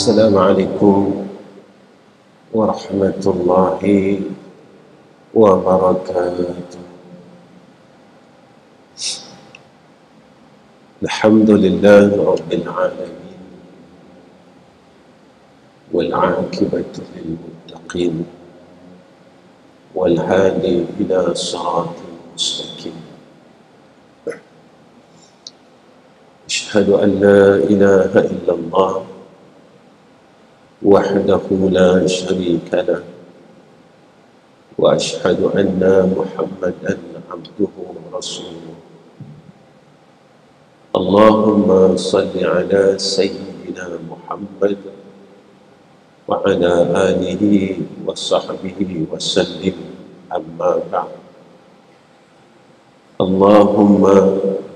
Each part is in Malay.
Assalamualaikum warahmatullahi wabarakatuh. Alhamdulillah rabbil alamin wal 'aqibatu lil muttaqin wal hadi ila siratal mustaqim. Asyhadu an la ilaha illallah wahdahu la syarika lah wa asyhadu anna Muhammadan abduhu wa rasuluh. Allahumma salli ala sayyidina Muhammad wa ala alihi wa sahbihi wa sallim, amma ba'd. Allahumma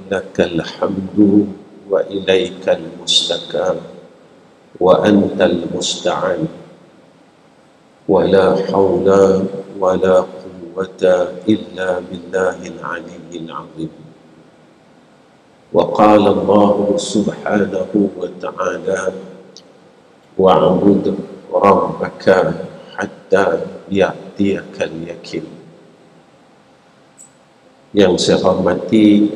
lakal hamdu wa ilaikal mustaqam wa antal musta'an wa la hawla wa la quwwata illa billahil aliyyil azim. Wa qala Allah subhanahu wa ta'ala wa'bud rabbaka hatta ya'tiyakal yakin. Yang saya hormati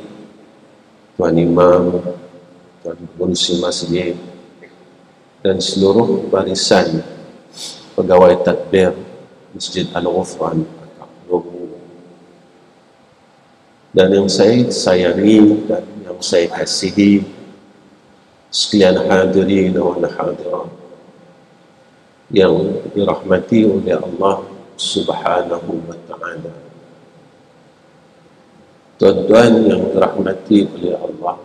Tuan Imam, Tuan Pengurusi Masjid, dan seluruh barisan pegawai tadbir Masjid Al-Ghufran, dan yang saya sayangi dan yang saya kasihi sekalian hadirin wal hadirat yang dirahmati oleh Allah Subhanahu wa ta'ala. Tuan-tuan yang dirahmati oleh Allah,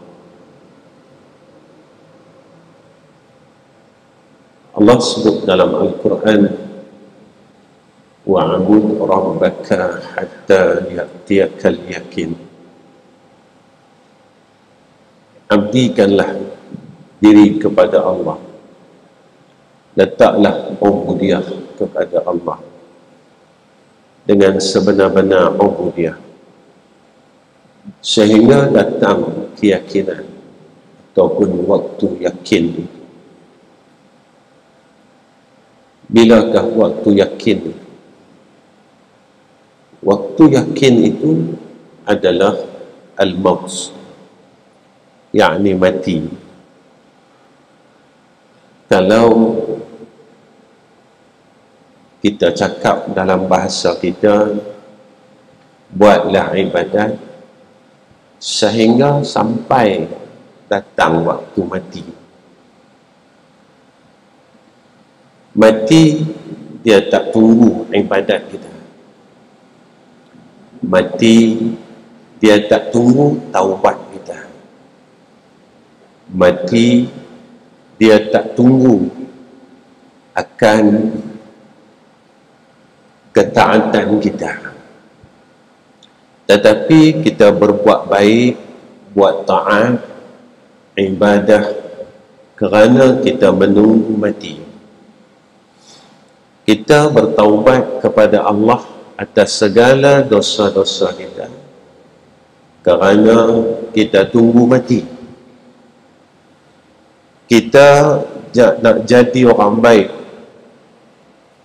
Allah sebut dalam Al-Quran, wa'bud rabbaka hatta ya'tiyakal yakin. Abdikanlah diri kepada Allah, letaklah ubudiyah kepada Allah dengan sebenar-benar ubudiyah, sehingga datang keyakinan ataupun waktu yakin itu. Bilakah waktu yakin? Waktu yakin itu adalah al-maut, yakni mati. Kalau kita cakap dalam bahasa kita, buatlah ibadat sehingga sampai datang waktu mati. Mati dia tak tunggu ibadat kita. Mati dia tak tunggu taubat kita. Mati dia tak tunggu akan ketaatan kita. Tetapi kita berbuat baik, buat taat, ibadah kerana kita menunggu mati. Kita bertaubat kepada Allah atas segala dosa-dosa kita kerana kita tunggu mati. Kita nak jadi orang baik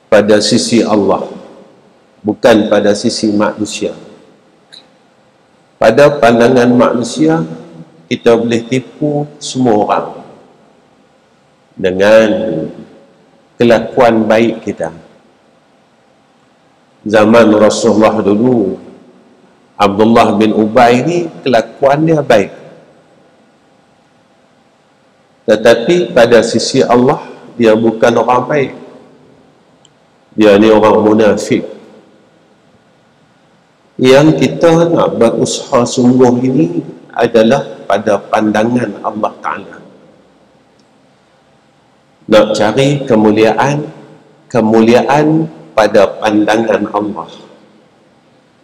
pada sisi Allah, bukan pada sisi manusia. Pada pandangan manusia, kita boleh tipu semua orang dengan kelakuan baik kita. Zaman Rasulullah dulu, Abdullah bin Ubay ni kelakuan dia baik, tetapi pada sisi Allah dia bukan orang baik. Dia ni orang munafik. Yang kita nak berusaha sungguh ini adalah pada pandangan Allah Ta'ala. Nak cari kemuliaan pada pandangan Allah,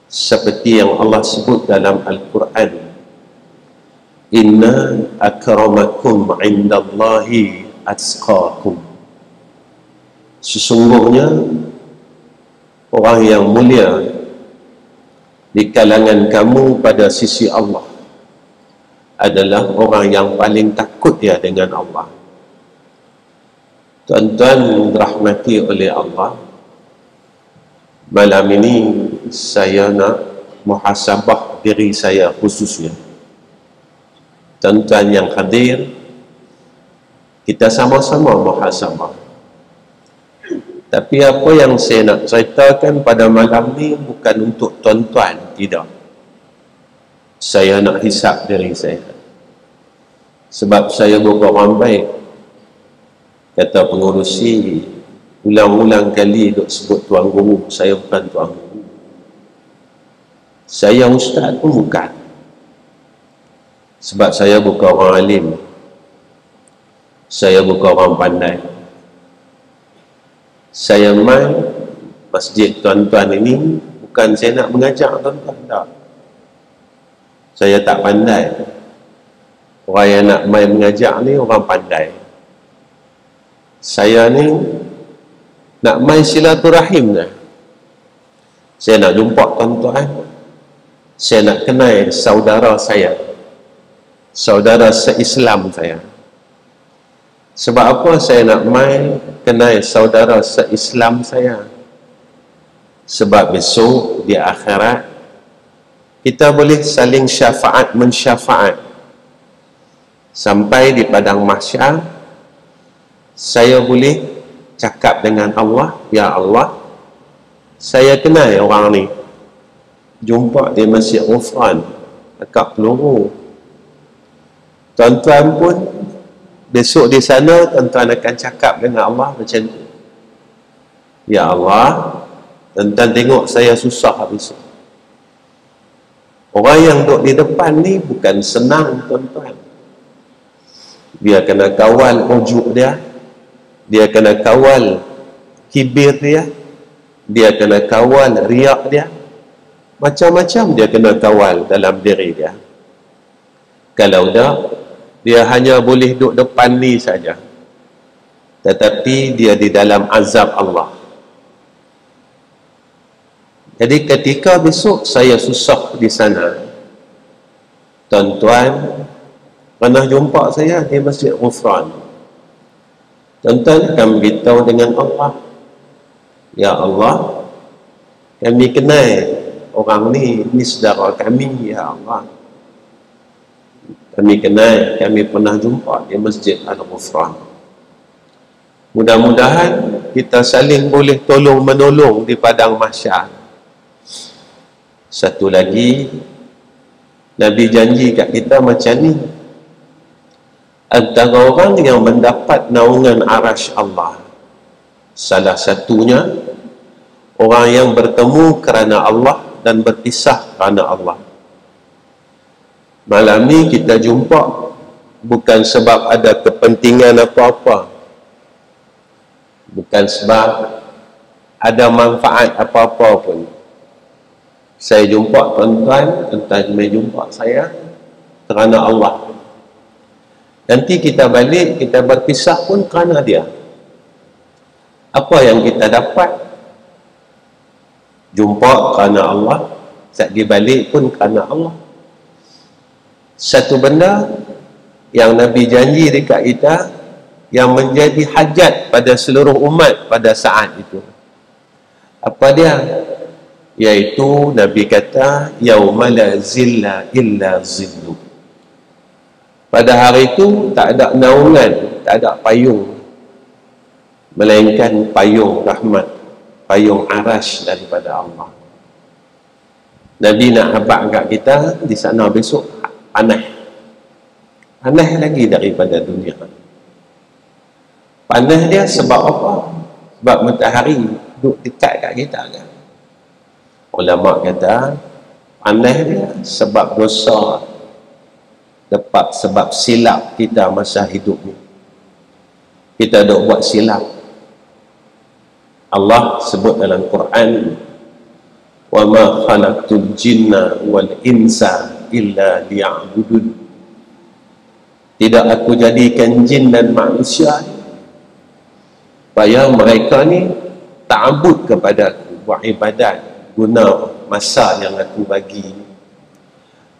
seperti yang Allah sebut dalam Al-Quran, inna akramakum indallahi atqakum. Sesungguhnya orang yang mulia di kalangan kamu pada sisi Allah adalah orang yang paling takut dia dengan Allah. Tuan-tuan dirahmati oleh Allah, malam ini saya nak muhasabah diri saya khususnya. Tuan-tuan yang hadir, kita sama-sama muhasabah. Tapi apa yang saya nak ceritakan pada malam ni bukan untuk tuan-tuan, tidak. Saya nak hisap diri saya. Sebab saya bukan orang baik. Kata pengurusi, ulang-ulang kali duk sebut tuan guru. Saya bukan tuan guru. Saya ustaz pun bukan. Sebab saya bukan orang alim. Saya bukan orang pandai. Saya mai masjid tuan-tuan ini bukan saya nak mengajar tuan-tuan, tak. Saya tak pandai. Orang yang nak mai mengajar ni orang pandai. Saya ni nak mai silaturahim dah. Saya nak jumpa tuan-tuan. Saya nak kenal saudara saya. Saudara se-Islam saya. Sebab apa saya nak mai kenal saudara se-Islam saya? Sebab besok di akhirat kita boleh saling syafaat mensyafaat. Sampai di padang mahsyar saya boleh cakap dengan Allah, ya Allah, saya kenal orang ni. Jumpa di Masjid Ghufran dekat Peluru. Tuan-tuan pun besok di sana tuan-tuan akan cakap dengan Allah macam tu. Ya Allah, tuan-tuan tengok saya susah habis. Orang yang duduk di depan ni bukan senang tuan-tuan. Dia kena kawal ujuk dia. Dia kena kawal kibir dia. Dia kena kawal riak dia. Macam-macam dia kena kawal dalam diri dia. Kalau dah, dia hanya boleh duduk depan ni saja. Tetapi dia di dalam azab Allah. Jadi ketika besok saya susah di sana, tuan-tuan pernah jumpa saya di Masjid Ghufran. Tuan-tuan akan beritahu dengan Allah, ya Allah, kami kenal orang ni saudara kami, ya Allah. Kami kenal, kami pernah jumpa di Masjid Al-Ghufran. Mudah-mudahan kita saling boleh tolong-menolong di padang mahsyar. Satu lagi, Nabi janji kat kita macam ni. Antara orang yang mendapat naungan arasy Allah, salah satunya orang yang bertemu kerana Allah dan berpisah kerana Allah. Malam ni kita jumpa bukan sebab ada kepentingan apa-apa, bukan sebab ada manfaat apa-apa pun. Saya jumpa tuan-tuan, tuan-tuan mai jumpa saya kerana Allah. Nanti kita balik, kita berpisah pun kerana dia. Apa yang kita dapat? Jumpa kerana Allah, saat dibalik pun kerana Allah. Satu benda yang Nabi janji dekat kita, yang menjadi hajat pada seluruh umat pada saat itu. Apa dia? Iaitu Nabi kata, yauma la zilla illa zillu. Pada hari itu tak ada naungan, tak ada payung, melainkan payung rahmat, payung arasy daripada Allah. Nabi nak habaq kat kita di sana besok panas. Panas lagi daripada dunia. Panas dia sebab apa? Sebab matahari duduk dekat kat kita kan. Ulama kata panas dia sebab dosa, sebab silap kita masa hidup ni. Kita duk buat silap. Allah sebut dalam Quran, wa ma khalaqtul jinna wal insa illa liya'budun. Tidak aku jadikan jin dan manusia supaya mereka ni ta'abud kepada aku, buat ibadat guna masa yang aku bagi.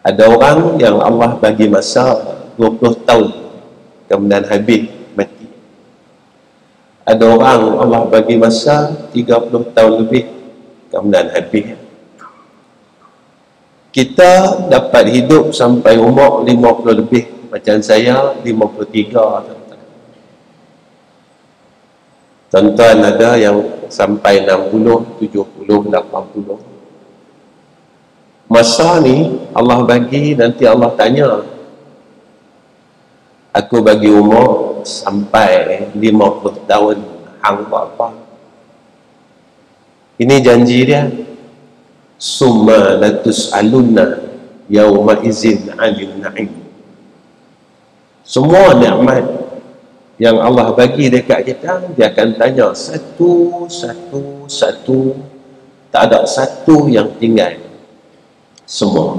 Ada orang yang Allah bagi masa 20 tahun kemudian habis mati. Ada orang Allah bagi masa 30 tahun lebih, kemudian habis. Kita dapat hidup sampai umur 50 lebih. Macam saya 53. Tuan-tuan ada yang sampai 60, 70, 80. Masa ni Allah bagi, nanti Allah tanya, aku bagi umur sampai 50 tahun, hang buat apa? Ini janji dia. Summa latus'alunna yawma izin 'anil na'im. Semua nikmat yang Allah bagi dekat kita, dia akan tanya satu. Tak ada satu yang tinggal. Semua.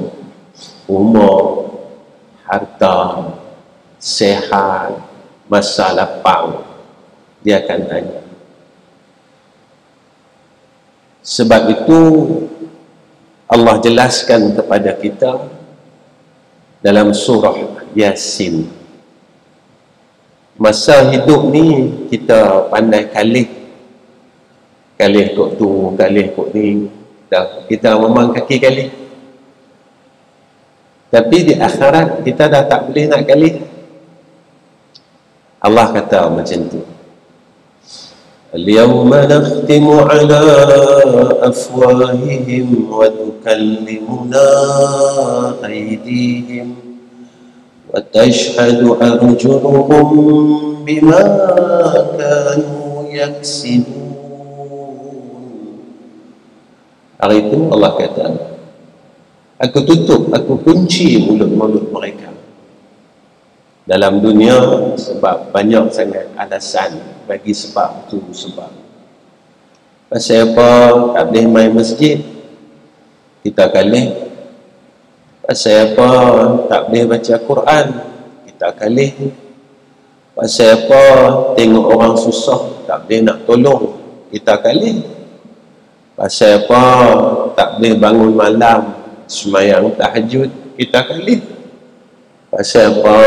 Umur, harta, sehat, masa lapang, dia akan tanya. Sebab itu Allah jelaskan kepada kita dalam surah Yasin. Masa hidup ni kita pandai kalih kok tu, kalih kok ni, kita memang kaki kalih. Tapi di akhirat kita dah tak boleh nak kalih. Allah kata macam tu, al-yawma nakhtimu ala afwahihim wa tukallimuna aydihim wa tashhadu arjuluhum bima kanu yaksibun. Hari itu Allah kata, aku tutup, aku kunci mulut-mulut mereka dalam dunia, sebab banyak sangat alasan bagi sebab tu sebab. Pasal apa tak boleh main masjid, kita kalih. Pasal apa tak boleh baca Quran, kita kalih. Pasal apa tengok orang susah tak boleh nak tolong, kita kalih. Pasal apa tak boleh bangun malam sembahyang tahajud, kita kalih. Pasal apa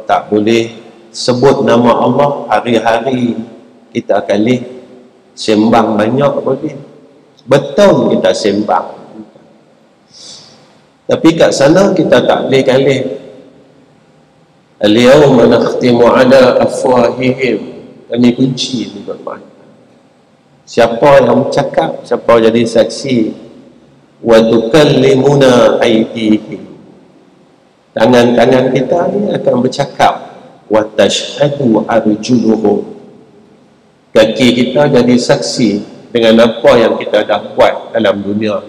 tak boleh sebut nama Allah hari-hari, kita kalih. Sembang banyak boleh, betul kita sembang, tapi kat sana kita tak boleh kalih. Al-yawma nakhtimu ala afwahihim, kami kunci ni Tuan. Siapa yang bercakap, siapa jadi saksi. Wa tukallimuna aydihim, tangan-tangan kita ni akan bercakap. Wa tashhadu arjuluhum, kaki kita jadi saksi dengan apa yang kita dah buat dalam dunia.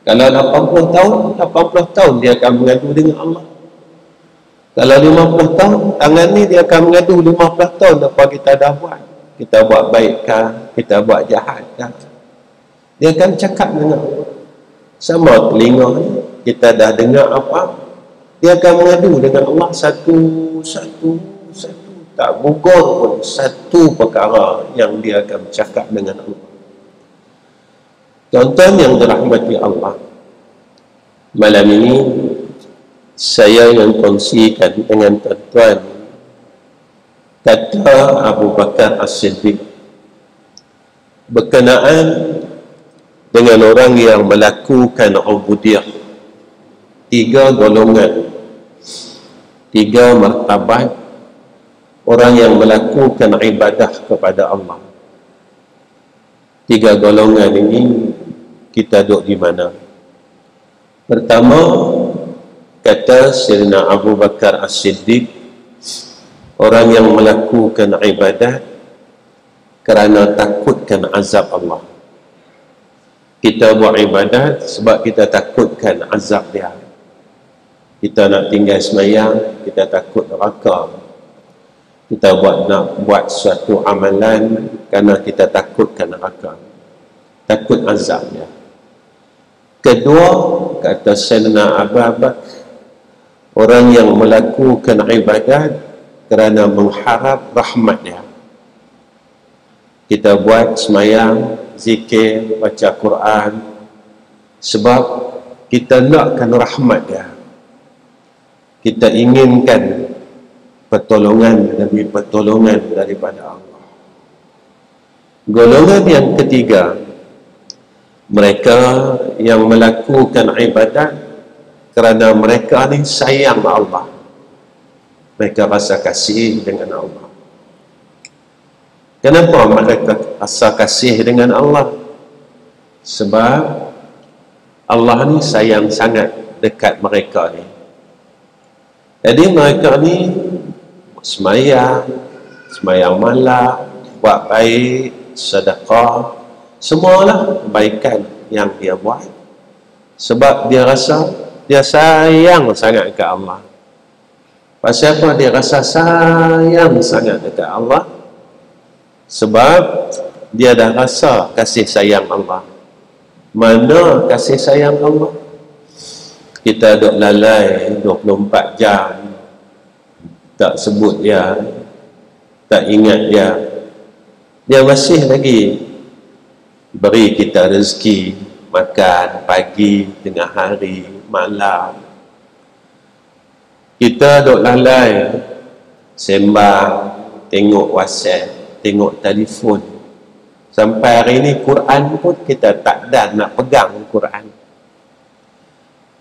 Kalau 80 tahun dia akan mengadu dengan Allah. Kalau 50 tahun, tangan ni dia akan mengadu 50 tahun apa kita dah buat. Kita buat baikkah, kita buat jahatkah, dia akan cakap dengan Allah. Sama telinga ni, kita dah dengar apa, dia akan mengadu dengan Allah satu. Tak gugur pun satu perkara yang dia akan bercakap dengan Allah. Tuan-tuan yang dirahmati Allah, malam ini saya ingin kongsikan dengan tuan-tuan kata Abu Bakar As-Siddiq berkenaan dengan orang yang melakukan ubudiyah. 3 golongan, 3 martabat orang yang melakukan ibadah kepada Allah. 3 golongan ini kita duduk di mana? Pertama, kata Sayyidina Abu Bakar As-Siddiq, orang yang melakukan ibadah kerana takutkan azab Allah. Kita buat ibadat sebab kita takutkan azab dia. Kita nak tinggal semayang, kita takut neraka. Kita nak buat suatu amalan kerana kita takutkan neraka, takut azabnya. Kedua, kata Sayyidina Abu Bakar, orang yang melakukan ibadat kerana mengharap rahmat dia. Kita buat semayang, zikir, baca Quran sebab kita nakkan rahmat dia. Kita inginkan pertolongan demi pertolongan daripada Allah. Golongan yang ketiga, mereka yang melakukan ibadat kerana mereka ni sayang Allah. Mereka rasa kasih dengan Allah. Kenapa mereka rasa kasih dengan Allah? Sebab Allah ni sayang sangat dekat mereka ni. Jadi mereka ni semayang malam, buat baik, sedekah, semualah kebaikan yang dia buat. Sebab dia rasa dia sayang sangat ke Allah. Pasal apa dia rasa sayang sangat dekat Allah? Sebab dia dah rasa kasih sayang Allah. Mana kasih sayang Allah? Kita duk lalai 24 jam, tak sebut dia, tak ingat dia. Dia masih lagi beri kita rezeki, makan pagi, tengah hari, malam. Kita duk lalai sembang, tengok WhatsApp, tengok telefon. Sampai hari ini Quran pun kita tak dan nak pegang Quran.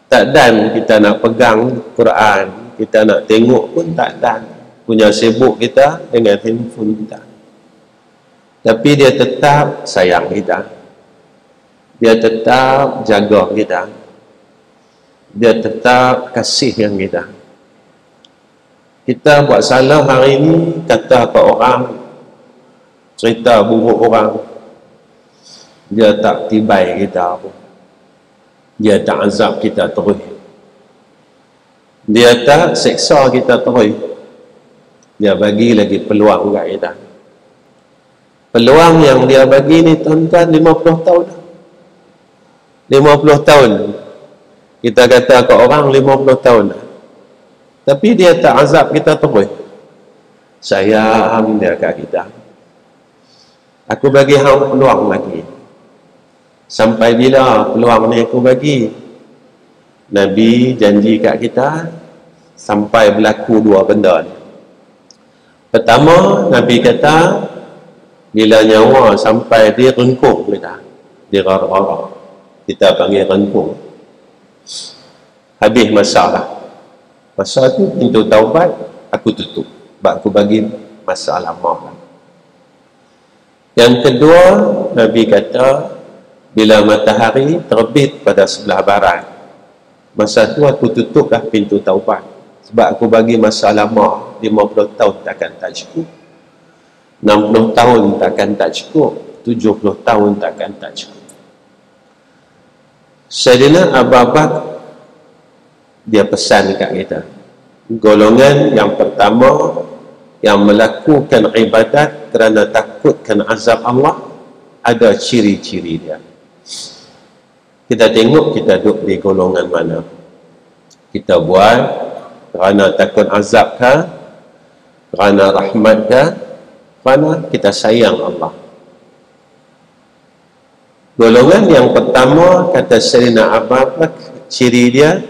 Tak dan kita nak pegang Quran, kita nak tengok pun tak dan. Punya sibuk kita dengan handphone kita. Tapi dia tetap sayang kita. Dia tetap jaga kita. Dia tetap kasih yang kita. Kita buat salah hari ini, kata ke orang, cerita buruk orang, dia tak tibai kita pun. Dia tak azab kita terus. Dia tak seksa kita terus. Dia bagi lagi peluang kat kita. Peluang yang dia bagi ni tuan-tuan 50 tahun. 50 tahun. Kita kata ke orang 50 tahun. Tapi dia tak azab kita terus. Sayang dia kat kita. Aku bagi hang peluang lagi. Sampai bila peluang ni aku bagi? Nabi janji kat kita sampai berlaku dua benda ni. Pertama, Nabi kata bila nyawa sampai di rengkung kita, di rara-rara, kita panggil rengkung, habis masalah. Masa tu pintu taubat aku tutup, sebab aku bagi masa lama. Yang kedua, Nabi kata bila matahari terbit pada sebelah barat, masa tu aku tutuplah pintu taubat. Sebab aku bagi masa lama, 50 tahun takkan tak cukup, 60 tahun takkan tak cukup, 70 tahun takkan tak cukup. Sayyidina Abu Bakar dia pesan kat kita, golongan yang pertama yang melakukan ibadat kerana takutkan azab Allah, ada ciri-ciri dia. Kita tengok kita duduk di golongan mana. Kita buat kerana takut azab ke, kerana rahmat ke, kerana kita sayang Allah. Golongan yang pertama, kata Sayyidina Abu Bakar, ciri dia,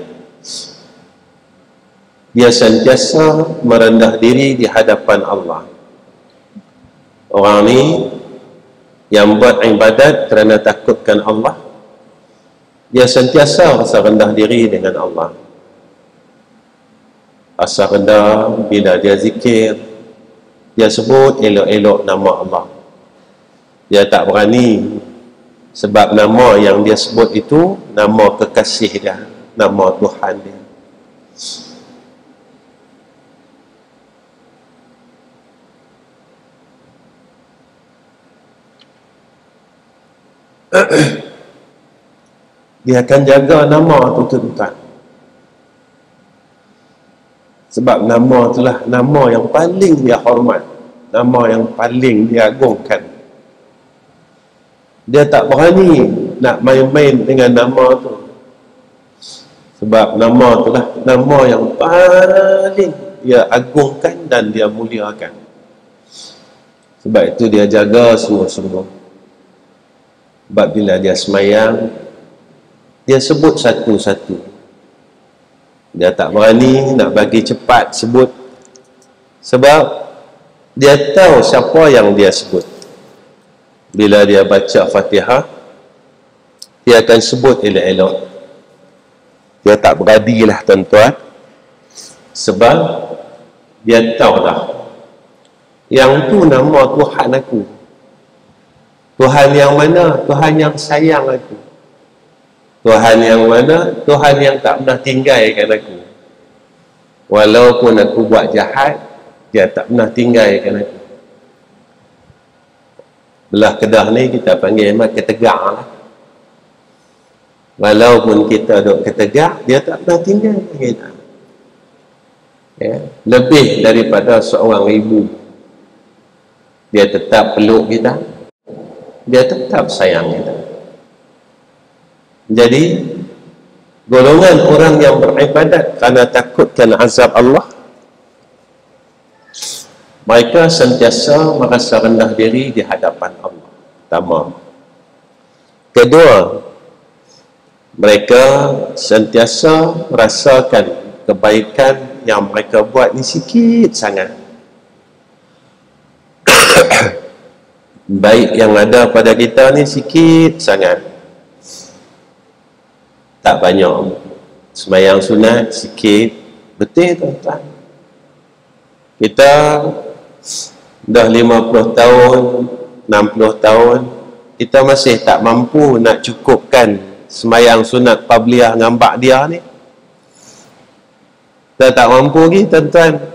dia sentiasa merendah diri di hadapan Allah. Orang ni yang buat ibadat kerana takutkan Allah, dia sentiasa rasa rendah diri dengan Allah. Rasa rendah bila dia zikir, dia sebut elok-elok nama Allah. Dia tak berani, sebab nama yang dia sebut itu nama kekasih dia, nama Tuhan dia. Dia akan jaga nama tu tuan-tuan. Sebab nama itulah nama yang paling dia hormat, nama yang paling dia agungkan. Dia tak berani nak main-main dengan nama tu. Sebab nama itulah nama yang paling dia agungkan dan dia muliakan. Sebab itu dia jaga sungguh-sungguh. Sebab bila dia semayang, dia sebut satu-satu. Dia tak berani nak bagi cepat sebut. Sebab dia tahu siapa yang dia sebut. bila dia baca Fatihah, dia akan sebut elok-elok. Dia tak beradilah tuan-tuan, sebab dia tahu dah yang tu nama Tuhan aku. Tuhan yang mana? Tuhan yang sayang aku. Tuhan yang mana? Tuhan yang tak pernah tinggalkan aku. Walaupun aku buat jahat, dia tak pernah tinggalkan aku. Belah Kedah ni kita panggil ketegak lah. Walaupun kita duduk ketegak, dia tak pernah tinggalkan kita. Ya. Lebih daripada seorang ibu, dia tetap peluk kita, dia tetap sayang kita. Jadi golongan orang yang beribadat kerana takutkan azab Allah, mereka sentiasa merasa rendah diri di hadapan Allah. Pertama. Kedua, mereka sentiasa merasakan kebaikan yang mereka buat ni sikit sangat. Baik yang ada pada kita ni sikit sangat, tak banyak. Sembahyang sunat sikit, betul tuan-tuan. Kita dah 50 tahun, 60 tahun, kita masih tak mampu nak cukupkan sembahyang sunat qabliyah dengan ba'diyah ni. Kita tak mampu lagi tuan-tuan.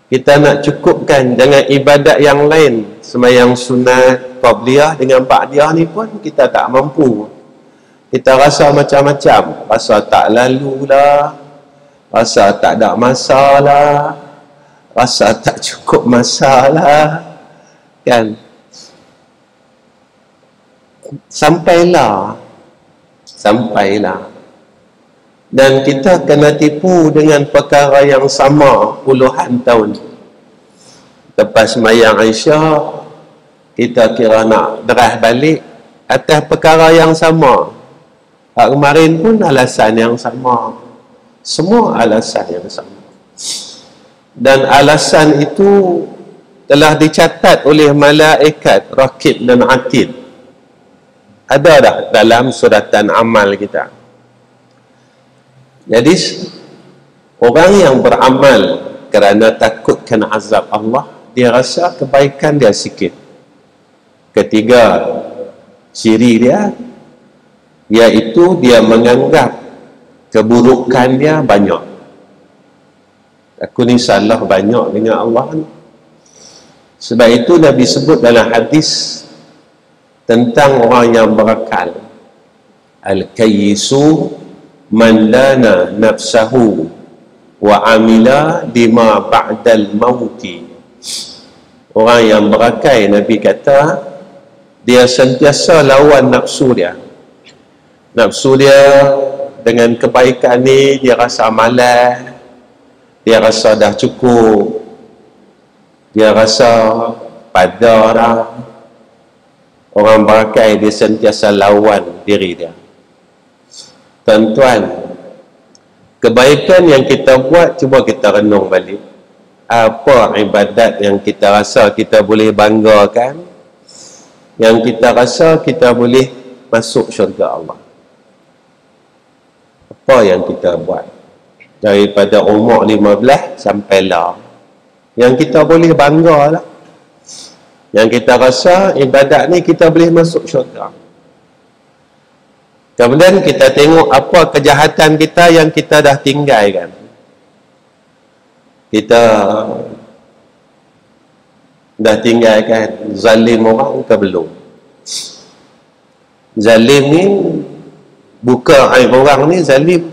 Kita nak cukupkan dengan ibadat yang lain, sembahyang sunat qabliyah dengan ba'diyah ni pun kita tak mampu. Kita rasa macam-macam, rasa tak lalu lah, rasa tak ada masa lah, rasa tak cukup masa lah, kan? Sampailah. Dan kita kena tipu dengan perkara yang sama puluhan tahun. Lepas sembahyang Aisyah, kita kira nak derah balik atas perkara yang sama. Kemarin pun alasan yang sama. Semua alasan yang sama. Dan alasan itu telah dicatat oleh malaikat Raqib dan Atid. Ada dah dalam suratan amal kita. Jadi orang yang beramal kerana takutkan azab Allah, dia rasa kebaikan dia sikit. Ketiga ciri dia, iaitu dia menganggap keburukan dia banyak. Aku ni salah banyak dengan Allah ni. Sebab itu Nabi sebut dalam hadis tentang orang yang berakal, al-kayyisu man dana nafsahu wa amila lima ba'dal mauti. Orang yang berakal, Nabi kata, dia sentiasa lawan nafsu dia. Nafsu dia dengan kebaikan ni, dia rasa malas, dia rasa dah cukup, dia rasa pada dah. Orang berakal, dia sentiasa lawan diri dia. Tuan-tuan, kebaikan yang kita buat, cuba kita renung balik. Apa ibadat yang kita rasa kita boleh banggakan, yang kita rasa kita boleh masuk syurga Allah? Apa yang kita buat daripada umur 15 sampai lah, yang kita boleh bangga lah, yang kita rasa ibadat ni kita boleh masuk syurga. Kemudian kita tengok apa kejahatan kita yang kita dah tinggalkan. Kita dah tinggalkan zalim orang ke belum? Zalim ni buka aib orang ni zalim.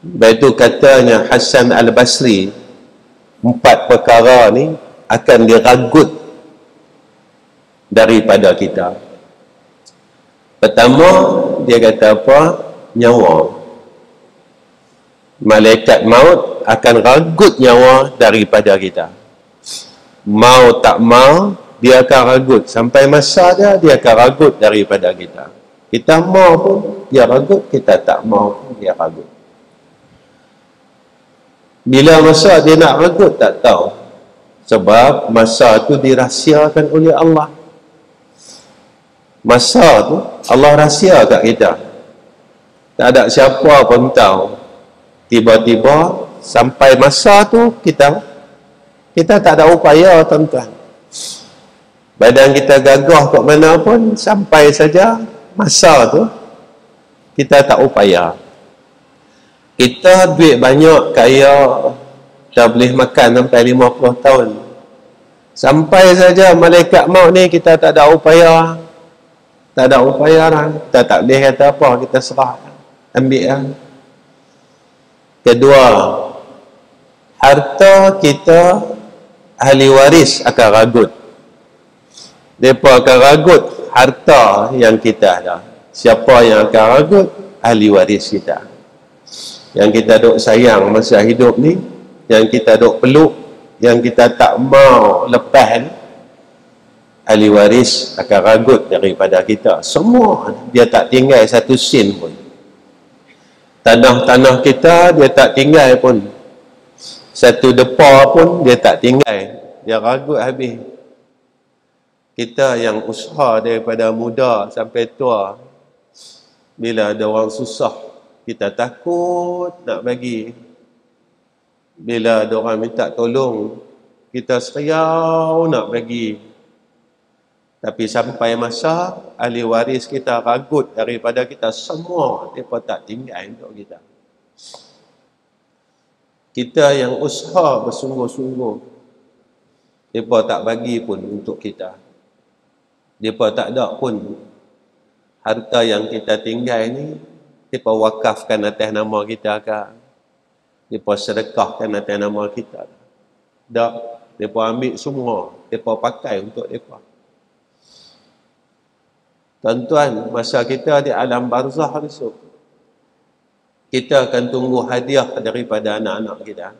Itu katanya Hasan Al-Basri, 4 perkara ni akan diragut daripada kita. Pertama, dia kata apa? Nyawa. Malaikat maut akan ragut nyawa daripada kita. Mau tak mau, dia akan ragut. Sampai masa dia akan ragut daripada kita. Kita mau pun dia ragut, kita tak mau pun dia ragut. Bila masa dia nak ragut, tak tahu. Sebab masa tu dirahsiakan oleh Allah. Masa tu Allah rahsia kat kita. Tak ada siapa pun tahu. Tiba-tiba sampai masa tu kita tak ada upaya, tuan-tuan. Badan kita gagah kat mana pun, sampai saja masa tu kita tak upaya. Kita duit banyak, kaya, dah boleh makan sampai 50 tahun. Sampai saja malaikat maut ni kita tak ada upaya. Tak ada upaya lah. Kita tak boleh kata apa, kita serah. Ambil lah. Kedua, harta kita, ahli waris akan ragut. Mereka akan ragut harta yang kita ada. Siapa yang akan ragut? Ahli waris kita. Yang kita duk sayang masa hidup ni, yang kita duk peluk, yang kita tak mau lepas ni, ahli waris akan ragut daripada kita. Semua dia tak tinggal satu sen pun. Tanah-tanah kita dia tak tinggal pun. Satu depa pun dia tak tinggal. Dia ragut habis. Kita yang usaha daripada muda sampai tua, bila ada orang susah, kita takut nak bagi. Bila ada orang minta tolong, kita seriau nak bagi. Tapi sampai masa ahli waris kita ragut daripada kita semua, mereka tak tinggal untuk kita. Kita yang usaha bersungguh-sungguh, mereka tak bagi pun untuk kita. Mereka tak ada pun harta yang kita tinggal ni, mereka wakafkan atas nama kita ke, mereka sedekahkan atas nama kita. Tak, mereka ambil semua, mereka pakai untuk mereka. Tuan-tuan, masa kita di alam barzah besok, kita akan tunggu hadiah daripada anak-anak kita.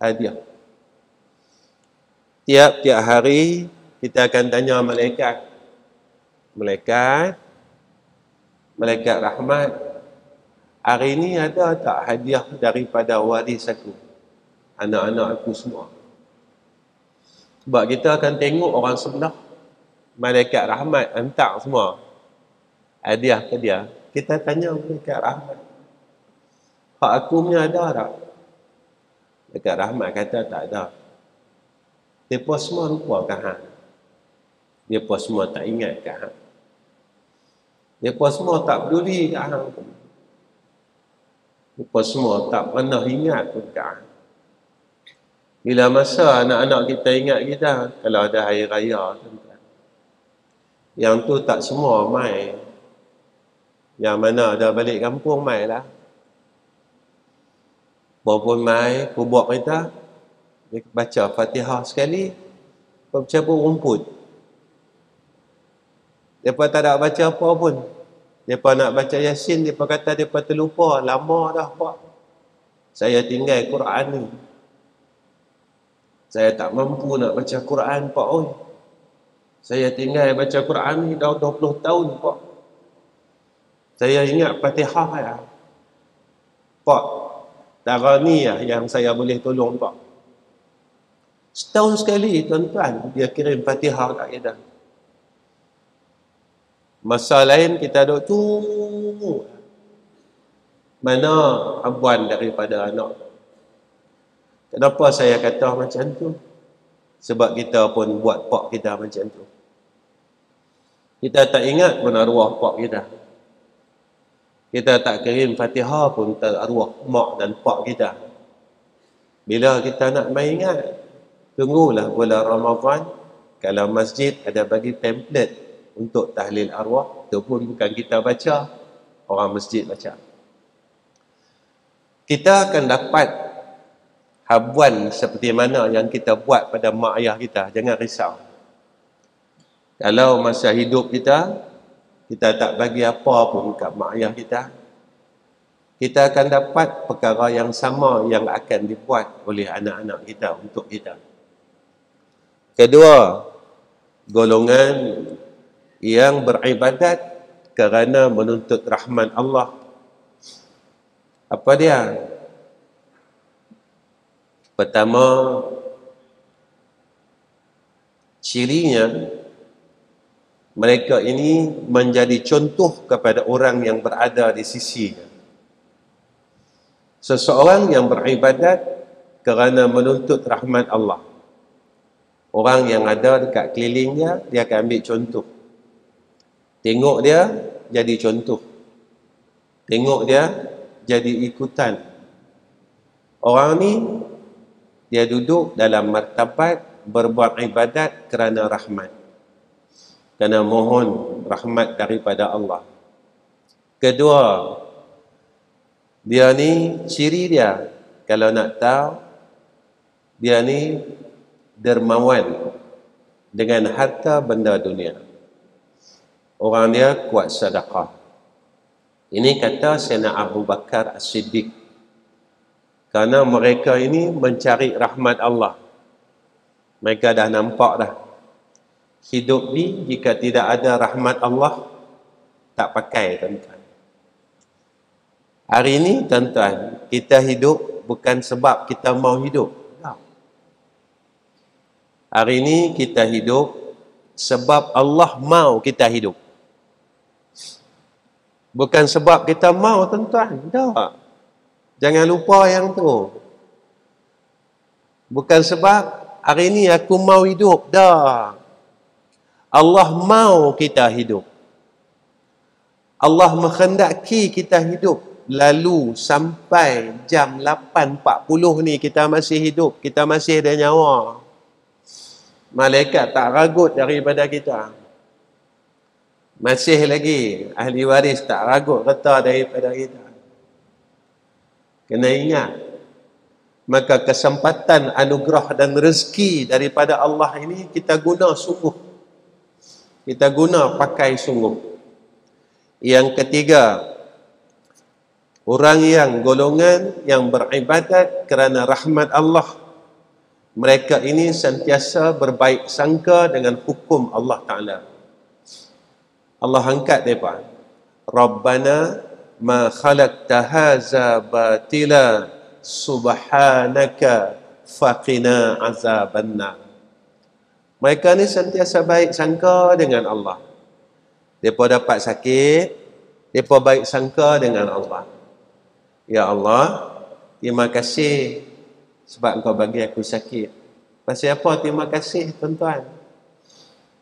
Hadiah. Tiap-tiap hari kita akan tanya malaikat. Malaikat rahmat, hari ini ada tak hadiah daripada waris aku, anak-anak aku semua? Sebab kita akan tengok orang sebelah, malaikat rahmat hantar semua hadiah ke dia. Kita tanya malaikat rahmat, hak aku punya ada tak? Malaikat rahmat kata tak ada. Mereka semua lupa ke hang? Mereka semua tak ingat ke hang? Mereka semua tak peduli ke hang? Mereka semua tak pernah ingat pun ke hang? Bila masa anak-anak kita ingat kita, kalau ada hari raya, yang tu tak semua mai. Yang mana ada balik kampung mai lah. Walaupun mai kubur kita, dia baca Fatihah sekali, bercabur rumput. Mereka tak ada baca apa pun. Mereka nak baca Yasin, mereka kata mereka terlupa. Lama dah Pak, saya tinggal Quran ni. Saya tak mampu nak baca Quran Pak. Oi, saya tinggal baca Quran ni dah 20 tahun Pak. Saya ingat Fatihah ya Pak. Tara ni ya yang saya boleh tolong Pak. Setahun sekali tuan-tuan dia kirim Fatihah kat kita. Masa lain kita duk tunggu mana abuan daripada anak. Kenapa saya kata macam tu? Sebab kita pun buat pak kita macam tu. Kita tak ingat pun arwah pak kita. Kita tak kirim Fatihah pun ter arwah mak dan pak kita. Bila kita nak main ingat, tunggulah bulan Ramadan. Kalau masjid ada bagi template untuk tahlil arwah, itu pun bukan kita baca, orang masjid baca. Kita akan dapat habuan seperti mana yang kita buat pada mak ayah kita. Jangan risau. Kalau masa hidup kita tak bagi apa pun kat mak ayah kita akan dapat perkara yang sama yang akan dibuat oleh anak-anak kita untuk kita. Kedua, golongan yang beribadat kerana menuntut rahmat Allah. Apa dia? Pertama, cirinya mereka ini menjadi contoh kepada orang yang berada di sisinya. Seseorang yang beribadat kerana menuntut rahmat Allah. Orang yang ada dekat kelilingnya, dia akan ambil contoh. Tengok dia, jadi contoh. Tengok dia, jadi ikutan. Orang ni, dia duduk dalam martabat berbuat ibadat kerana rahmat. Kerana mohon rahmat daripada Allah. Kedua, dia ni, ciri dia, kalau nak tahu, dia ni dermawan dengan harta benda dunia. Orang dia kuat sedekah. Ini kata Sayyidina Abu Bakar As-Siddiq. Kerana mereka ini mencari rahmat Allah. Mereka dah nampak dah. Hidup ni jika tidak ada rahmat Allah, tak pakai, tuan-tuan. Hari ini, tuan-tuan, kita hidup bukan sebab kita mau hidup. Hari ini kita hidup sebab Allah mau kita hidup. Bukan sebab kita mau, tuan-tuan. Tak. Jangan lupa yang tu. Bukan sebab hari ini aku mau hidup. Dah. Allah mau kita hidup. Allah menghendaki kita hidup. Lalu sampai jam 8.40 ni kita masih hidup. Kita masih ada nyawa. Malaikat tak ragut daripada kita. Masih lagi ahli waris tak ragut reta daripada kita. Kena ingat, maka kesempatan, anugerah dan rezeki daripada Allah ini kita guna sungguh. Kita guna pakai sungguh. Yang ketiga, orang yang golongan yang beribadat kerana rahmat Allah. Mereka ini sentiasa berbaik sangka dengan hukum Allah Ta'ala. Allah angkat mereka. Rabbana ma khalaqta haza batila subhanaka faqina azabannar. Mereka ni sentiasa baik sangka dengan Allah. Mereka dapat sakit, mereka baik sangka dengan Allah. Ya Allah, terima kasih sebab engkau bagi aku sakit. Pasal apa terima kasih, tuan-tuan?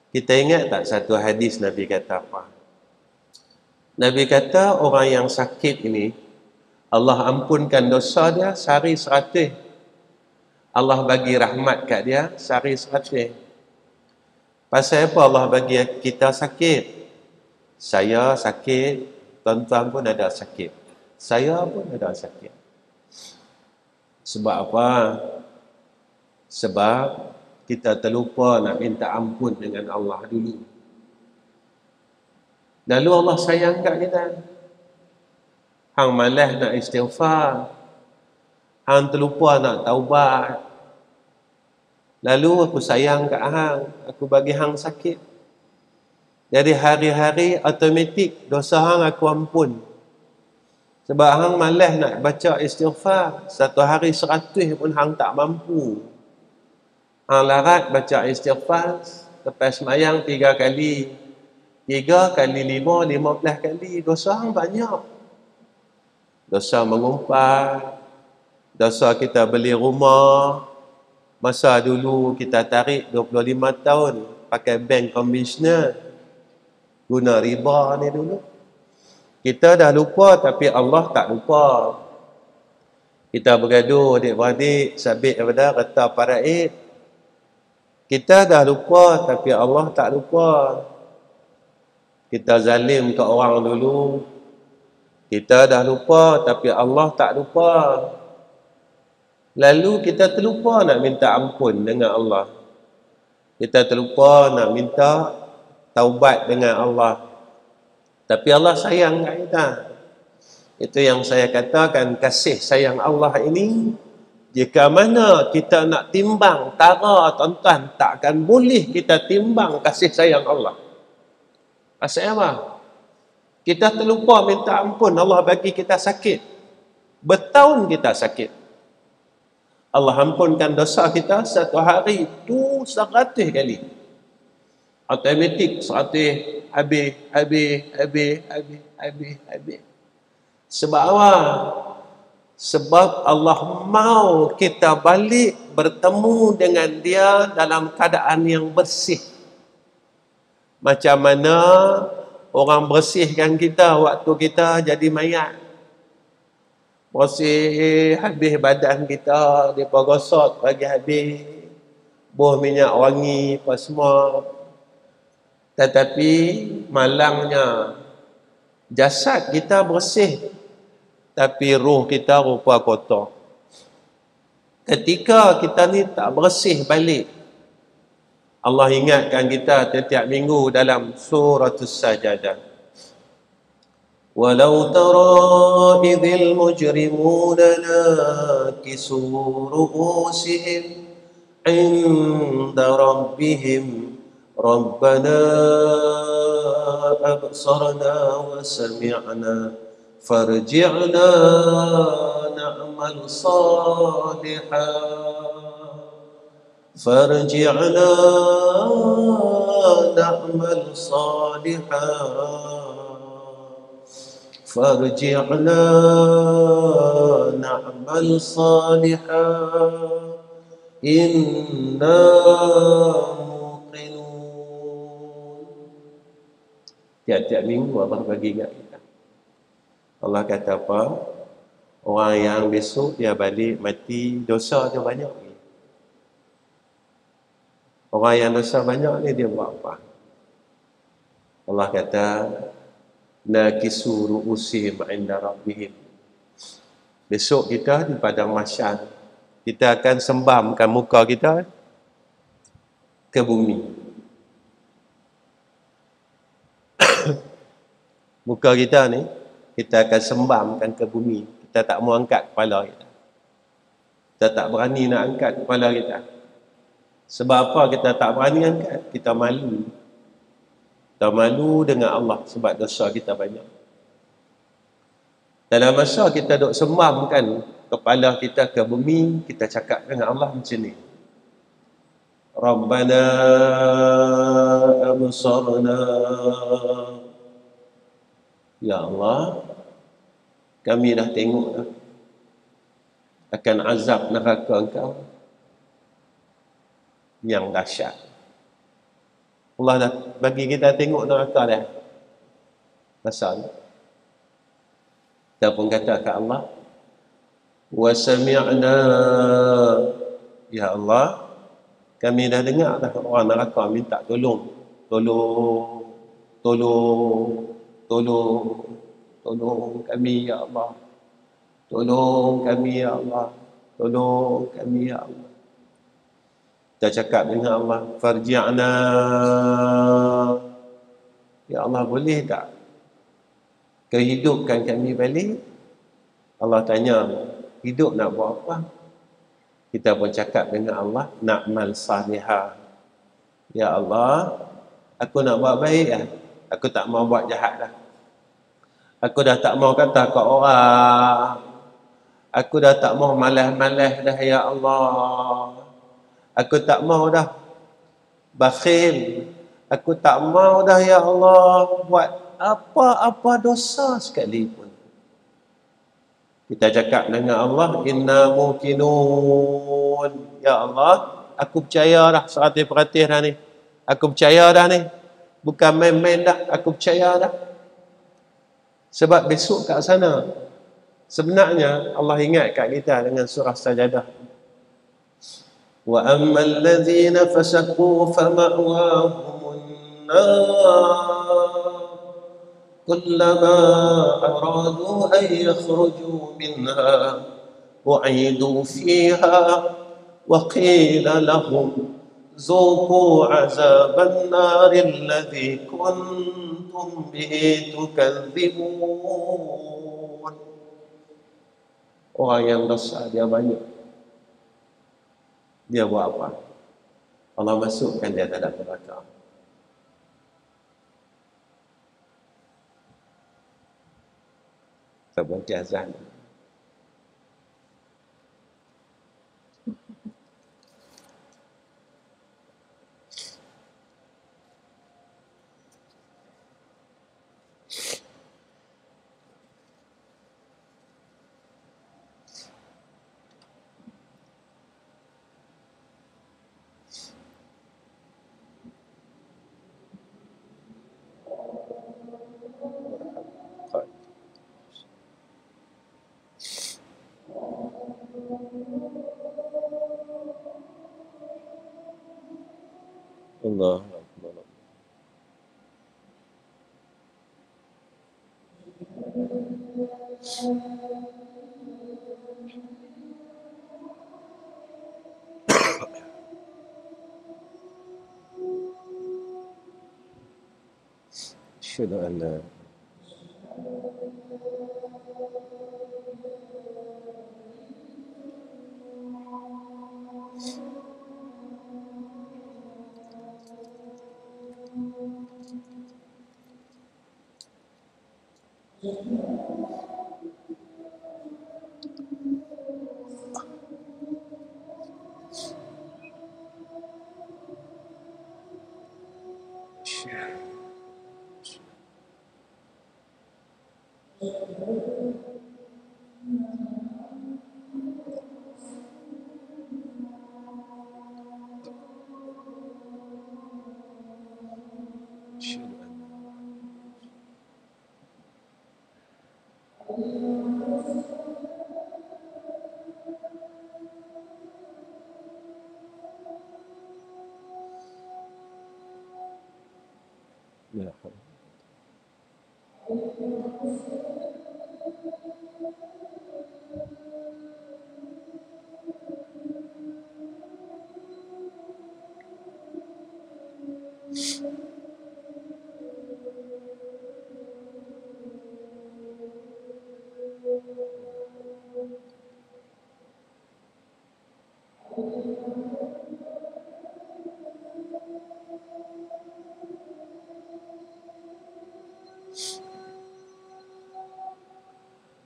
Kita ingat tak satu hadis Nabi kata apa? Nabi kata orang yang sakit ini, Allah ampunkan dosa dia sehari 100. Allah bagi rahmat kat dia sehari 100. Pasal apa Allah bagi kita sakit? Saya sakit, tuan-tuan pun ada sakit. Saya pun ada sakit. Sebab apa? Sebab kita terlupa nak minta ampun dengan Allah dulu. Lalu Allah sayang kat kita. Hang malas nak istighfar. Hang terlupa nak taubat. Lalu aku sayang kat hang. Aku bagi hang sakit. Jadi hari-hari automatik dosa hang aku ampun. Sebab hang malas nak baca istighfar. Satu hari 100 pun hang tak mampu. Hang larat baca istighfar. Lepas semayang 3 kali. 3 kali 5, 15 kali. Dosa hang banyak. Dosa mengumpat. Dosa kita beli rumah. Masa dulu kita tarik 25 tahun. Pakai bank conventional. Guna riba ni dulu. Kita dah lupa tapi Allah tak lupa. Kita bergaduh adik-beradik sabit daripada reta paraid. Kita dah lupa tapi Allah tak lupa. Kita zalim ke orang dulu. Kita dah lupa tapi Allah tak lupa. Lalu kita terlupa nak minta ampun dengan Allah. Kita terlupa nak minta taubat dengan Allah. Tapi Allah sayang kat kita. Itu yang saya katakan, kasih sayang Allah ini, jika mana kita nak timbang tara, tuan-tuan, takkan boleh kita timbang kasih sayang Allah. Pasal apa? Kita terlupa minta ampun, Allah bagi kita sakit. Bertahun kita sakit. Allah ampunkan dosa kita satu hari tu 100 kali. Automatik 100 habis. Sebab apa? Sebab Allah mau kita balik bertemu dengan dia dalam keadaan yang bersih. Macam mana orang bersihkan kita waktu kita jadi mayat. Bersih habis badan kita, dia gosok bagi habis. Buah minyak wangi apa semua. Tetapi malangnya jasad kita bersih, tapi ruh kita rupa kotor. Ketika kita ni tak bersih balik, Allah ingatkan kita setiap minggu dalam surah As-Sajdah. Walau tara idhil mujrimuna nakisu ru'usihim inda rabbihim Rabbana absarna wa sami'na farji'na na'mal salihan farji'na na'mal salihan inna muqinun. Tiap-tiap minggu Allah bagi ingat kita. Allah kata apa? Orang yang besok dia balik mati, dosa dia banyak ni. Orang yang dosa banyak ni dia buat apa? Allah kata nakisu ru'usihim 'inda rabbihim. Besok kita di padang mahsyar, kita akan sembamkan muka kita ke bumi. Muka kita ni kita akan sembamkan ke bumi. Kita tak mau angkat kepala kita. Kita tak berani nak angkat kepala kita. Sebab apa kita tak berani angkat? Kita malu. Kita malu dengan Allah sebab dosa kita banyak. Dalam masa kita duk sembamkan kepala kita ke bumi, kita cakap dengan Allah macam ni. Rabbana absarna. Ya Allah, kami dah tengok dah akan azab neraka Engkau yang dahsyat. Allah dah bagi kita tengok neraka dah. Pasal kita pun kata ke Allah, wa sami'na. Ya Allah, kami dah dengar dah orang neraka minta tolong. Tolong kami ya Allah. Tolong kami ya Allah. Tolong kami ya Allah. Kita cakap dengan Allah, farji'na. Ya Allah, boleh tak kau hidupkan kami balik? Allah tanya, hidup nak buat apa? Kita pun cakap dengan Allah, na'mal salihah. Ya Allah, aku nak buat baik lah. Aku tak mau buat jahat dah. Aku dah tak mau kata ke orang. Aku dah tak mau malas-malas dah ya Allah. Aku tak mau dah bakhil. Aku tak mau dah ya Allah buat apa-apa dosa sekalipun. Kita cakap dengan Allah, inna muqinun. Ya Allah, aku percaya dah 100% dah ni. Aku percaya dah ni. Bukan main-main dah, aku percaya dah. Sebab besok kat sana, sebenarnya Allah ingat kat kita dengan surah Sajadah. Wa ammal ladzina fasaqu fama'wahumun nar kullama aradu an yakhruju minha u'idu fiha wa qila lahum ذوقوا عذاب النار الذي كنتم به تكذبون. Orang yang dosa dia banyak, dia buat apa? Allah masukkan dia dalam neraka. Kita baca azan. Allah Akbar. Asyhadu an la asyhadu an la haula.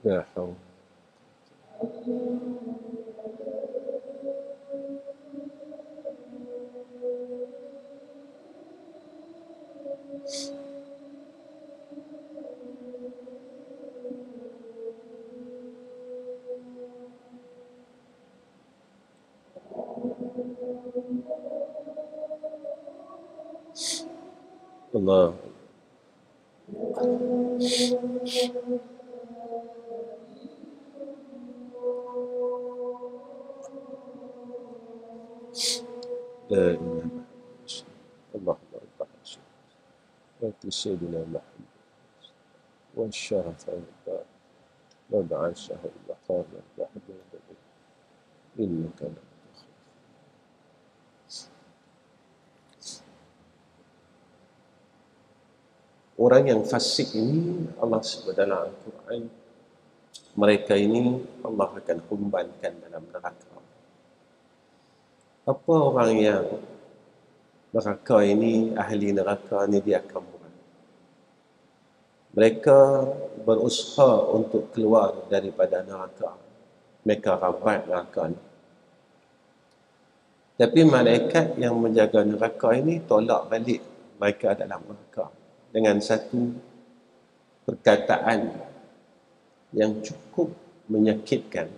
La haula. Allah. La ilaha illallah. Allah Akbar. Wa sayyidina Muhammad wa syarafa wa ba'athahu al-maqam al-mahmud innaka la orang yang fasik ini Allah sebut dalam Al-Quran, mereka ini Allah akan humbankan dalam neraka. Apa orang yang neraka ini, ahli neraka ini dia akan buat? Mereka berusaha untuk keluar daripada neraka. Mereka rabat neraka ini. Tapi malaikat yang menjaga neraka ini tolak balik mereka dalam neraka dengan satu perkataan yang cukup menyakitkan.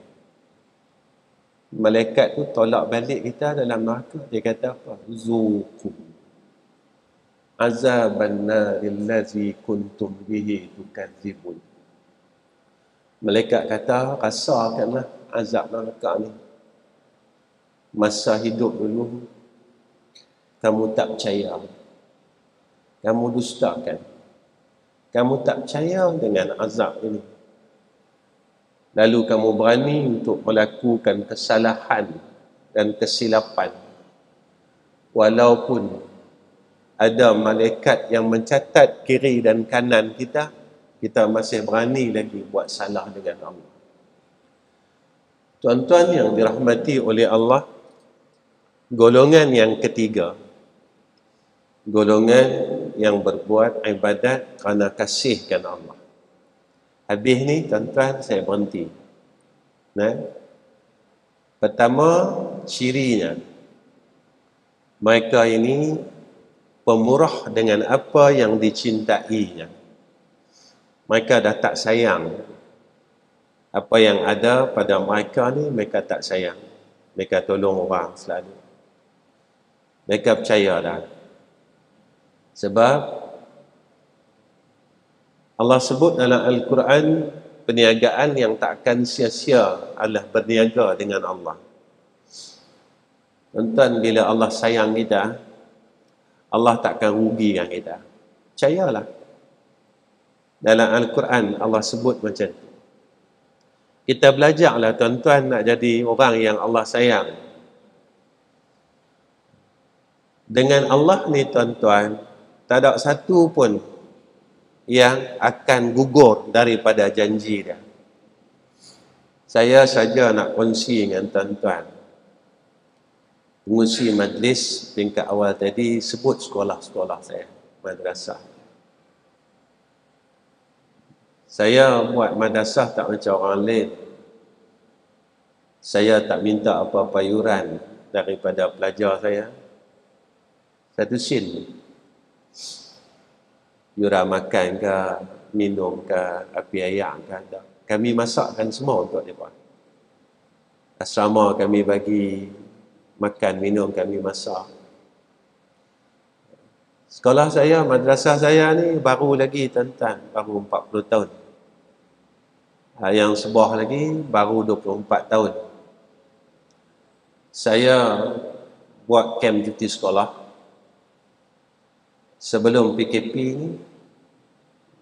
Malaikat tu tolak balik kita dalam neraka. Dia kata apa? Zuqu azaban naril ladzi kuntum bihi tukadzibun. Malaikat kata, rasakanlah azab neraka ni. Masa hidup dulu kamu tak percaya, kamu dustakan, kamu tak percaya dengan azab ini. Lalu kamu berani untuk melakukan kesalahan dan kesilapan. Walaupun ada malaikat yang mencatat kiri dan kanan kita, kita masih berani lagi buat salah dengan Allah. Tuan-tuan yang dirahmati oleh Allah, golongan yang ketiga, golongan yang berbuat ibadat kerana kasihkan Allah. Habis ni tuan-tuan saya berhenti. Nah, pertama cirinya, mereka ini pemurah dengan apa yang dicintainya. Mereka dah tak sayang. Apa yang ada pada mereka ni mereka tak sayang. Mereka tolong orang selalu. Mereka percaya dah. Sebab Allah sebut dalam Al-Quran, perniagaan yang tak akan sia-sia adalah berniaga dengan Allah. Tuan-tuan, bila Allah sayang kita, Allah takkan rugikan kita. Percayalah. Dalam Al-Quran Allah sebut macam tu. Kita belajarlah tuan-tuan nak jadi orang yang Allah sayang. Dengan Allah ni tuan-tuan, tak ada satu pun yang akan gugur daripada janji dia. Saya saja nak kongsi dengan tuan-tuan. Pengurusi majlis tingkat awal tadi sebut sekolah-sekolah saya, madrasah. Saya buat madrasah tak macam orang lain. Saya tak minta apa-apa yuran daripada pelajar saya. 1 sen. Yuran makan ke, minum ke, api ayak ke, ada. Kami masakkan semua untuk mereka. Asrama kami bagi makan, minum, kami masak. Sekolah saya, madrasah saya ni baru lagi tuan-tuan, baru 40 tahun. Yang sebuah lagi baru 24 tahun. Saya buat kem cuti sekolah. Sebelum PKP ni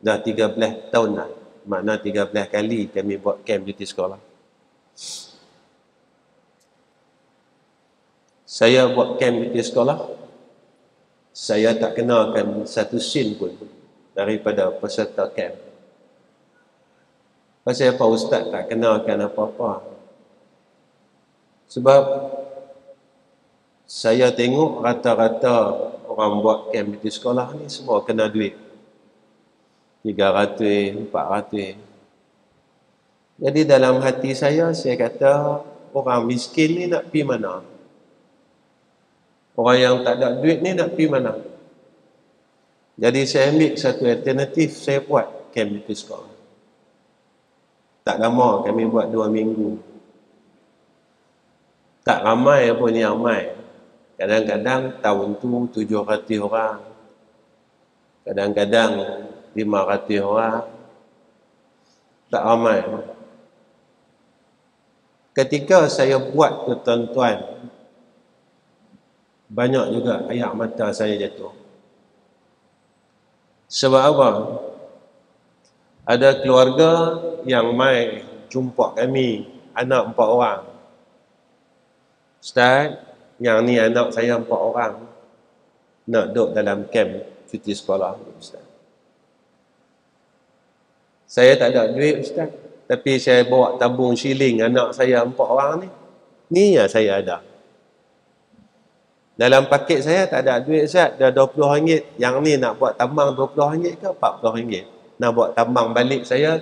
dah 13 tahun dah. Makna 13 kali kami buat kem cuti sekolah. Saya buat kem cuti sekolah, saya tak kenakan 1 sen pun daripada peserta kem. Pasal apa ustaz tak kenakan apa-apa? Sebab saya tengok rata-rata orang buat kem cuti sekolah ni semua kena duit. 300, 400. Jadi dalam hati saya kata, orang miskin ni nak pergi mana? Orang yang tak ada duit ni nak pergi mana? Jadi saya ambil satu alternatif, saya buat kem cuti sekolah. Tak lama kami buat 2 minggu. Tak ramai pun yang mai. Kadang-kadang tahun tu 700 orang. Kadang-kadang 500 orang. Tak ramai. Ketika saya buat tu tuan-tuan, banyak juga air mata saya jatuh. Sebab apa? Ada keluarga yang mai jumpa kami, anak 4 orang. Ustaz, yang ni anak saya 4 orang. Nak duduk dalam kem cuti sekolah, Ustaz. Saya tak ada duit, Ustaz. Tapi saya bawa tabung shilling anak saya 4 orang ni. Ni yang saya ada. Dalam paket saya tak ada duit, Ustaz. Dah RM20. Yang ni nak buat tambang RM20 ke RM40? Nak buat tambang balik saya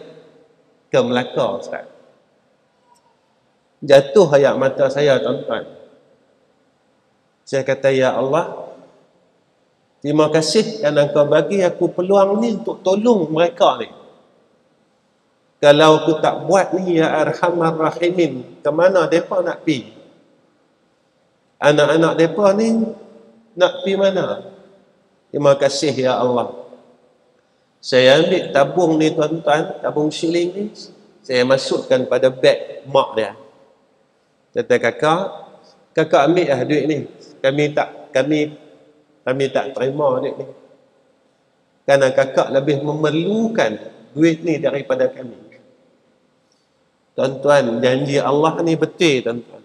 ke Melaka, Ustaz. Jatuh air mata saya, tuan-tuan. Saya kata, ya Allah, terima kasih kerana Engkau bagi aku peluang ni untuk tolong mereka ni. Kalau aku tak buat ni, ya Arhamar Rahimin, ke mana mereka nak pergi? Anak-anak mereka ni nak pergi mana? Terima kasih ya Allah. Saya ambil tabung ni tuan-tuan, tabung shilling ni, saya masukkan pada beg mak dia. Kata kakak ambil lah duit ni. Kami tak terima duit ni. Kerana kakak lebih memerlukan duit ni daripada kami. Tuan-tuan, janji Allah ni betul, tuan-tuan.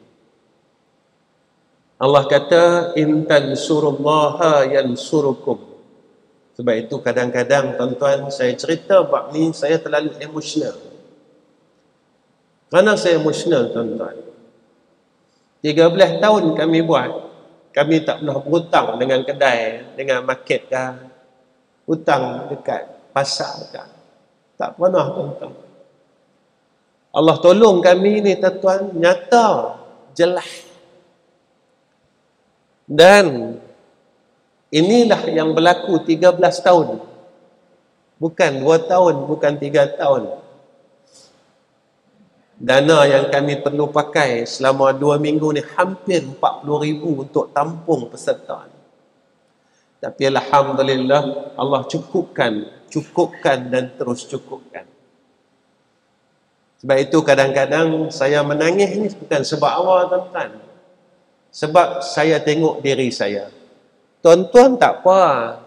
Allah kata, in tansurullaha yansurukum. Sebab itu kadang-kadang, tuan-tuan, saya cerita bab ni, saya terlalu emosional. Kerana saya emosional, tuan-tuan. 13 tahun kami buat, kami tak pernah berhutang dengan kedai, dengan market ke, hutang dekat pasar ke. Tak pernah, tuan-tuan. Allah tolong kami ni, tuan-tuan, nyata, jelas. Dan inilah yang berlaku 13 tahun. Bukan 2 tahun, bukan 3 tahun. Dana yang kami perlu pakai selama 2 minggu ni hampir 40,000 untuk tampung peserta. Tapi alhamdulillah Allah cukupkan dan terus cukupkan. Sebab itu kadang-kadang saya menangis ni bukan sebab awal, tuan-tuan. Sebab saya tengok diri saya. Tuan-tuan tak apa.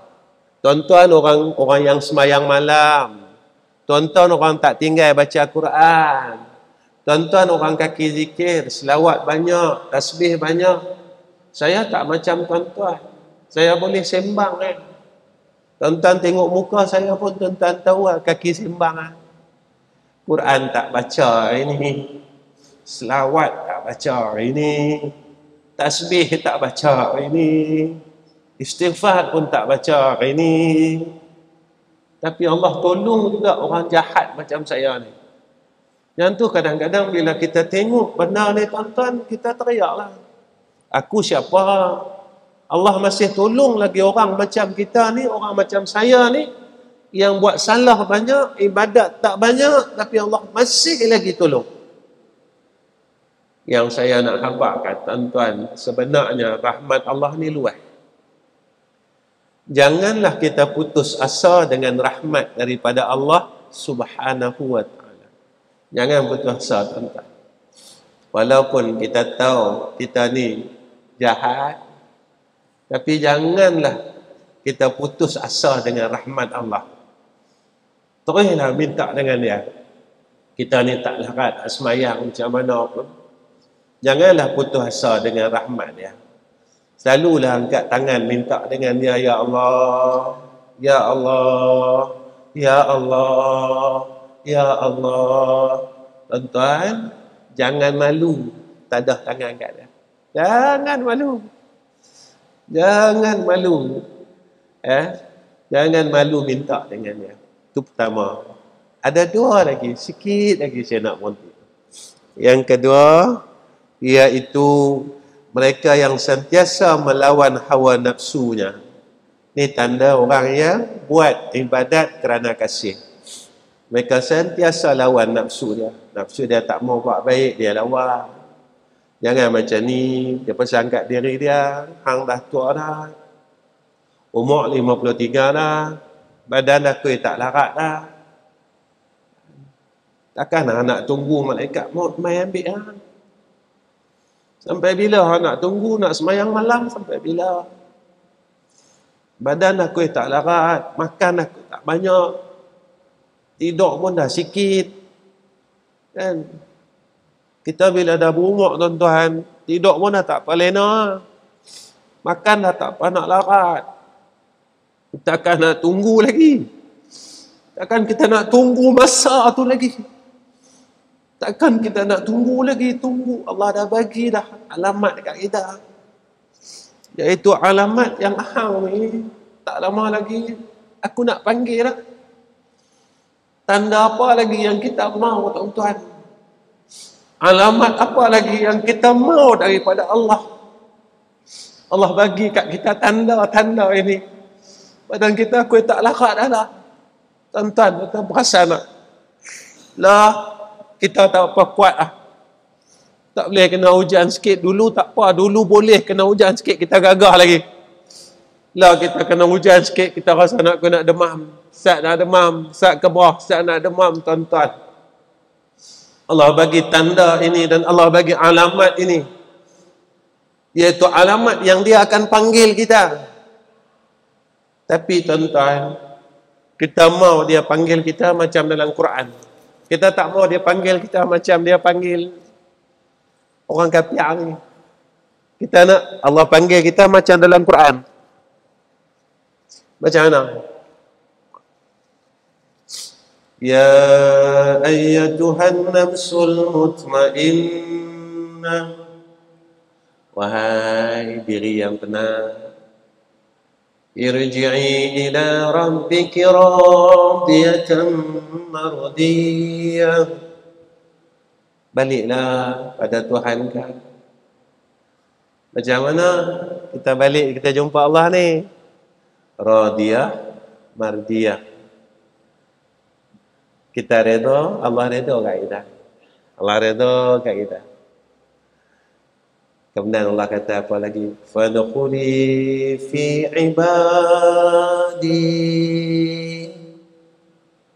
Tuan-tuan orang yang semayang malam. Tuan-tuan orang tak tinggal baca Quran. Tuan-tuan orang kaki zikir, selawat banyak, tasbih banyak. Saya tak macam tuan-tuan. Saya boleh sembang kan. Tuan-tuan tengok muka saya pun tuan-tuan tahu kaki sembang. Quran tak baca ini. Selawat tak baca ini. Tasbih tak baca ini. Istighfar pun tak baca ini. Tapi Allah tolong juga orang jahat macam saya ni. Yang tu kadang-kadang bila kita tengok benda ni tuan-tuan, kita teriaklah. Aku siapa? Allah masih tolong lagi orang macam kita ni, orang macam saya ni, yang buat salah banyak, ibadat tak banyak, tapi Allah masih lagi tolong. Yang saya nak khabarkan tuan-tuan, sebenarnya rahmat Allah ni luas. Janganlah kita putus asa dengan rahmat daripada Allah Subhanahu wa ta'ala. Jangan putus asa, tuan-tuan. Walaupun kita tahu kita ni jahat, tapi janganlah kita putus asa dengan rahmat Allah. Teruslah minta dengan dia. Kita ni tak larat semayang macam mana pun. Janganlah putus asa dengan rahmat dia. Selalulah angkat tangan minta dengan dia, Ya Allah, Ya Allah, Ya Allah, Ya Allah. Tuan-tuan, jangan malu tadah tangan kat dia. Jangan malu. Jangan malu. Jangan malu minta dengan dia. Itu pertama. Ada dua lagi, sikit lagi saya nak berhenti. Yang kedua, iaitu mereka yang sentiasa melawan hawa nafsunya. Ini tanda orang yang buat ibadat kerana kasih. Mereka sentiasa lawan nafsu dia. Nafsu dia tak mau buat baik, dia lawan. Jangan macam ni, dia pesan kat diri dia, hang dah tua dah. Umur 53 dah. Badan dah kuih tak larat dah. Takkan nak tunggu malaikat maut mai ambil hang? Sampai bila nak tunggu, nak semayang malam, sampai bila? Badan aku tak larat, makan aku tak banyak, tidur pun dah sikit. Kan? Kita bila dah berumur, tuan-tuan, tidur pun dah tak apa lena. Makan dah tak apa nak larat. Takkan nak tunggu lagi. Takkan kita nak tunggu masa tu lagi. Takkan kita nak tunggu lagi, tunggu. Allah dah bagi dah alamat dekat kita. Iaitu alamat yang hang ni, tak lama lagi aku nak panggil dah. Tanda apa lagi yang kita mau, tuan-tuan? Alamat apa lagi yang kita mau daripada Allah? Allah bagi kat kita tanda-tanda ini. Badan kita aku tak larat dah lah. Tuan-tuan, kita perasan tak? Lah, kita tak apa kuat lah. Tak boleh kena hujan sikit. Dulu tak apa. Dulu boleh kena hujan sikit. Kita gagah lagi. Lah kita kena hujan sikit. Kita rasa nak demam. Sat nak demam. Sat kebah. Sat nak demam, tuan-tuan. Allah bagi tanda ini dan Allah bagi alamat ini. Iaitu alamat yang dia akan panggil kita. Tapi tuan-tuan, kita mau dia panggil kita macam dalam Quran. Kita tak mau dia panggil kita macam dia panggil orang kafir ni. Kita nak Allah panggil kita macam dalam Quran. Macam mana? Ya ayyatuhan nafsul mutmainnah. Wahai diri yang tenang, irji'i ila rabbiki radiyatan mardiyah. Baliklah pada Tuhan kan. Macam mana kita balik, kita jumpa Allah ni? Radiyah, mardiyah. Kita redha, Allah redha kat kita. Allah redha kat kita. Kemudian Allah kata apa lagi? Fadkhuli fi ibadi.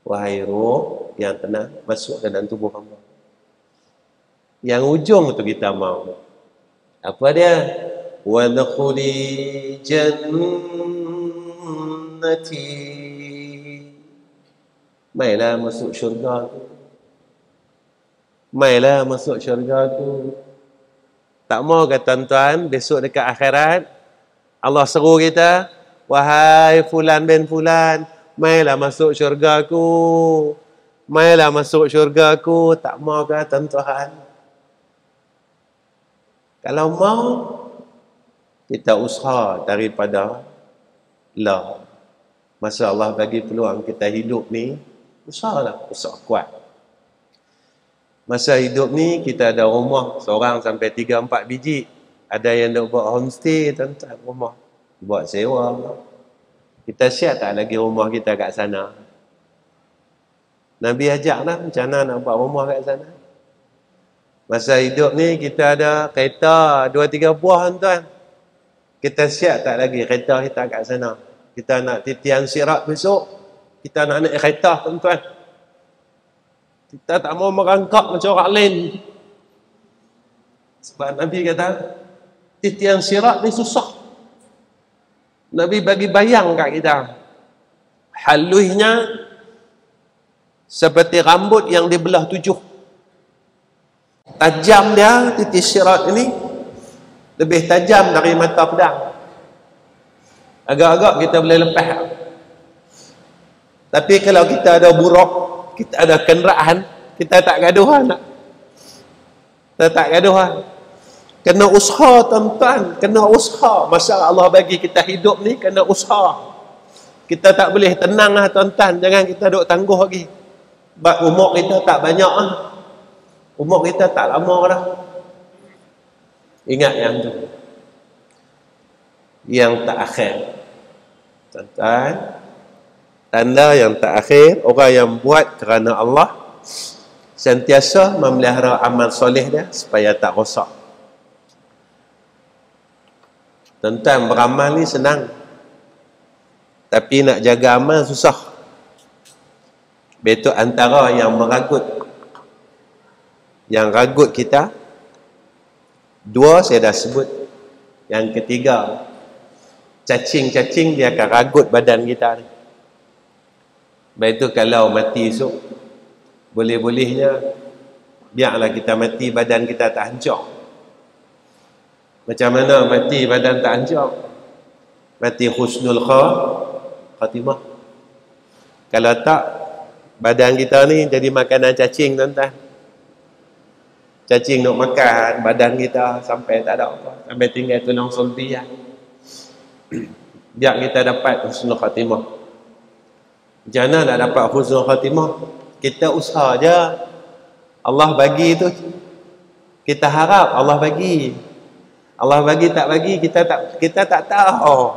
Wahai roh yang tenang, masuk dalam tubuh hamba. Yang ujung tu kita mau. Apa dia? Wadkhuli jannati. Mailah masuk syurga tu. Mailah masuk syurga tu. Tak mau ke tuan-tuan, besok dekat akhirat Allah seru kita, wahai fulan bin fulan, mailah masuk syurgaku. Mailah masuk syurgaku. Tak mau ke tuan-tuan? Kalau mau, kita usaha daripada lah. Masa Allah bagi peluang kita hidup ni, usahalah, usaha kuat. Masa hidup ni kita ada rumah seorang sampai 3-4 biji. Ada yang nak buat homestay, tuan-tuan, rumah buat sewa. Kita siap tak lagi rumah kita kat sana? Nabi ajak lah macam mana nak buat rumah kat sana. Masa hidup ni kita ada kereta 2-3 buah, tuan-tuan. Kita siap tak lagi kereta kita kat sana? Kita nak titian sirat besok, kita nak naik kereta, tuan-tuan. Kita tak mau merangkak macam orang lain. Sebab Nabi kata, titian sirat ni susah. Nabi bagi bayang kat kita. Haluhnya seperti rambut yang dibelah 7. Tajam dia, titik sirat ini lebih tajam dari mata pedang. Agak-agak kita boleh lepas. Tapi kalau kita ada buruk, kita ada kenderaan, kita tak gaduhan. Kita tak gaduhan. Kena usaha, tuan-tuan. Kena usaha. Masa Allah bagi kita hidup ni, kena usaha. Kita tak boleh tenang lah, tuan-tuan. Jangan kita duk tangguh lagi. Sebab umur kita tak banyak lah. Umur kita tak lama dah. Ingat yang tu. Yang tak akhir. Tuan-tuan, tanda yang tak akhir, orang yang buat kerana Allah sentiasa memelihara amal soleh dia supaya tak rosak. Tuan-tuan, beramal ni senang, tapi nak jaga amal susah. Betul antara yang meragut, yang ragut kita, 2 saya dah sebut. Yang ketiga, cacing-cacing dia akan ragut badan kita ni. Baik tu kalau mati esok, boleh-bolehnya biarlah kita mati, badan kita tak hancur. Macam mana mati badan tak hancur? Mati husnul khatimah. Kalau tak, badan kita ni jadi makanan cacing, tuan-tuan. Cacing nak makan badan kita sampai tak ada apa, sampai tinggal tulang sulbi lah. Biar kita dapat husnul khatimah. Macam mana nak dapat husnul khatimah? Kita usaha je. Allah bagi tu, kita harap Allah bagi. Allah bagi tak bagi, kita tak tahu.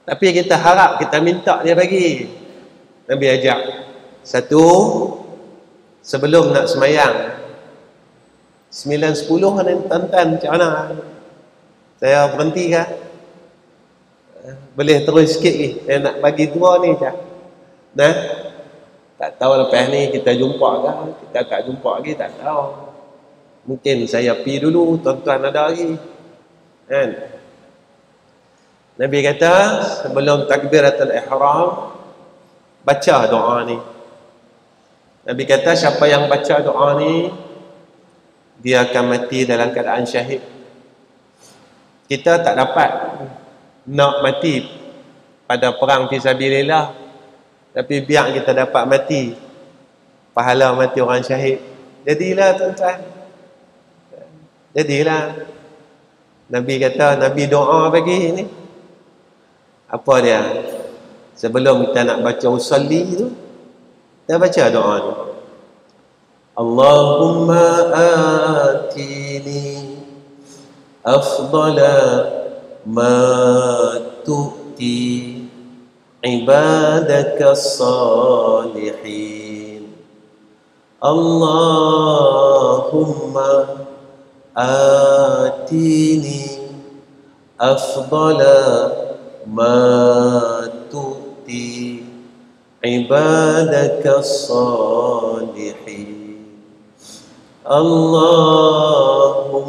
Tapi kita harap, kita minta dia bagi. Nabi ajak. 1, sebelum nak semayang, 9-10 ni, tuan-tuan, macam mana? Saya berhenti kah? Boleh terus sikit lagi. Saya nak bagi 2 ni je. Nah, tak tahu lepas ni kita jumpa ke, kita tak jumpa lagi, tak tahu. Mungkin saya pergi dulu, tuan-tuan ada lagi. Kan? Nabi kata, sebelum takbiratul ihram, baca doa ni. Nabi kata, siapa yang baca doa ni, dia akan mati dalam keadaan syahid. Kita tak dapat nak mati pada perang fisabilillah, tapi biar kita dapat mati pahala mati orang syahid. Jadilah, tuan-tuan, jadilah. Nabi kata, Nabi doa bagi ni. Apa dia? Sebelum kita nak baca usalli tu, kita baca doa ni. Allahumma atini afdala ma tu'ti ibadaka salihin. Allahumma atini afdala ma tu'ti ibadaka salihin. Allahumma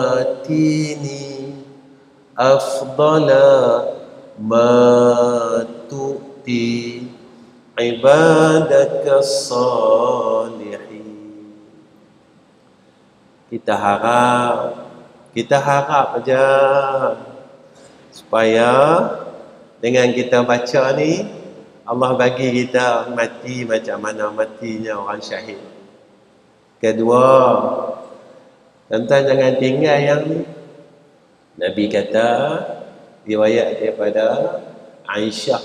atini afdala ma tu'ti ibadaka salihin. Kita harap aja supaya dengan kita baca ni Allah bagi kita mati macam mana matinya orang syahid. Kedua, tuan-tuan jangan tinggal yang ni. Nabi kata, riwayat daripada Aisyah.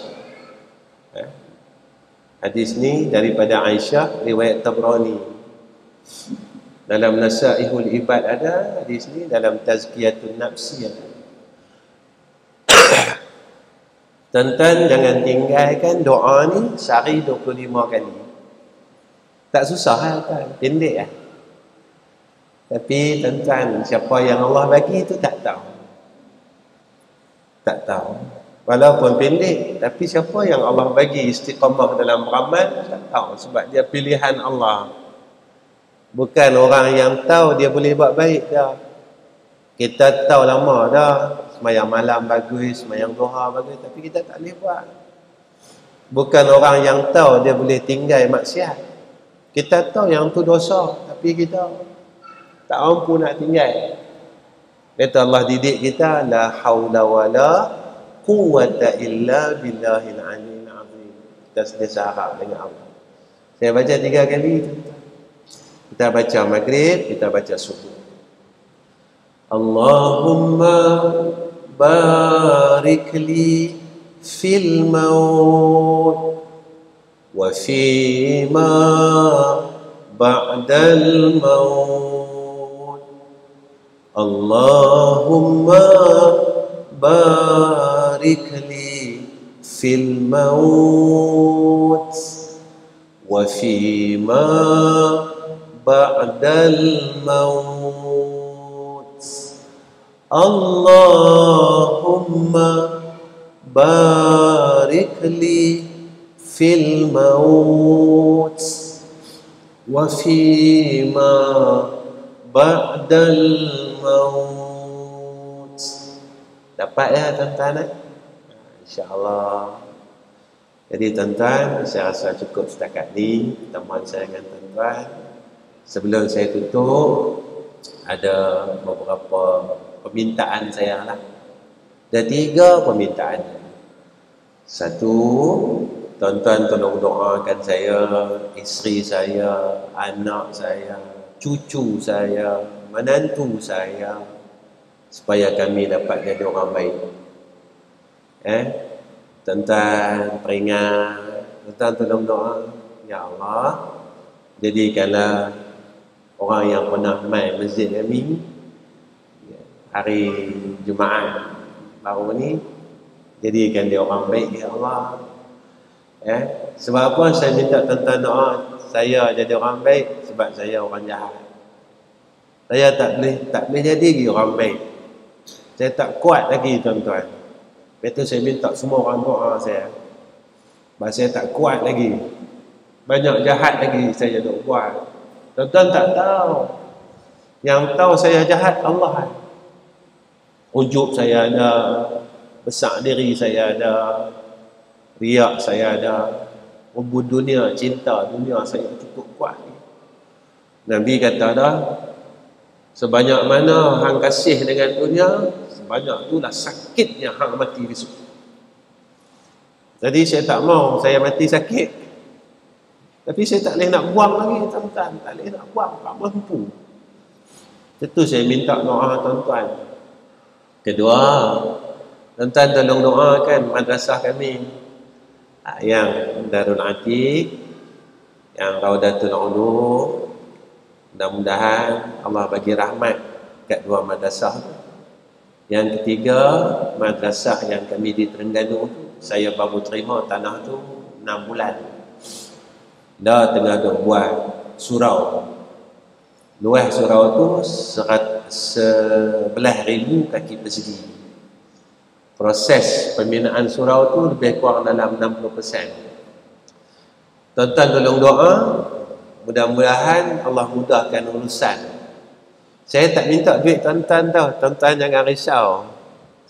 Hadis ni daripada Aisyah, riwayat Tabrani. Dalam Nasaihul Ibad ada hadis ni, dalam Tazkiyatun Nafsi ada. Tuan-tuan jangan tinggalkan doa ni sehari 25 kali. Tak susah kan? Pendek lah. Tapi tuan-tuan, siapa yang Allah bagi tu tak tahu. Tak tahu. Walaupun pendek, tapi siapa yang Allah bagi istiqamah dalam beramal, tak tahu. Sebab dia pilihan Allah. Bukan orang yang tahu dia boleh buat baik dah. Kita tahu lama dah. Semayang malam bagus, semayang duha bagus, tapi kita tak boleh buat. Bukan orang yang tahu dia boleh tinggal maksiat. Kita tahu yang tu dosa, tapi kita tak mampu nak tinggal. Kata Allah didik kita, la haula wala quwwata illa billahil aliyyil azim. Kita sentiasa harap dengan Allah. Saya baca 3 kali. Kita baca maghrib, kita baca subuh. Allahumma barik li fil maut wa fi ma ba'dal maut. Allahumma barik li fil maut wa fi ma ba'dal maut. Allahumma barik li fil maut wa fi ma ba'dal maut. Dapat ya tuan-tuan? InsyaAllah. Jadi tuan-tuan, saya rasa cukup setakat ni pertemuan saya dengan tuan-tuan. Sebelum saya tutup, ada beberapa permintaan saya lah. Ada 3 permintaan. Satu, tuan-tuan tolong doakan saya, isteri saya, anak saya, cucu saya, menantu saya, supaya kami dapat jadi orang baik. Tuan-tuan peringat, tuan-tuan tolong doa, ya Allah, jadikanlah orang yang pernah mai masjid kami hari Jumaat baru ni, jadikan dia orang baik, ya Allah. Sebab apa saya minta tuan-tuan doa saya jadi orang baik? Sebab saya orang jahat. Saya tak boleh jadi lagi orang baik. Saya tak kuat lagi tuan-tuan. Betul, saya minta semua orang doa saya. Sebab saya tak kuat lagi. Banyak jahat lagi saya duk buat. Tuan-tuan tak tahu. Yang tahu saya jahat Allah. Ujub saya ada, besar diri saya ada, riak saya ada, rebut dunia, cinta dunia saya cukup kuat. Nabi kata dah, sebanyak mana hang kasih dengan dunia, sebanyak itulah sakitnya hang mati besok. Jadi saya tak mau saya mati sakit. Tapi saya tak boleh nak buang lagi tuan-tuan, tak boleh nak buang, tak mampu. Itu saya minta doa tuan-tuan. Kedua, tuan-tuan tolong doakan madrasah kami yang Darul Atiq, yang Raudatul Ulum. Mudah-mudahan Allah bagi rahmat kat 2 madrasah. Yang ketiga, madrasah yang kami di Terengganu tu, saya baru terima tanah tu 6 bulan. Dah tengah duk buat surau. Luas surau tu 11,000 kaki persegi. Proses pembinaan surau tu lebih kurang dalam 60%. Tuan-tuan tolong doa mudah-mudahan Allah mudahkan urusan. Saya tak minta duit tuan-tuan tau. Tuan-tuan jangan risau.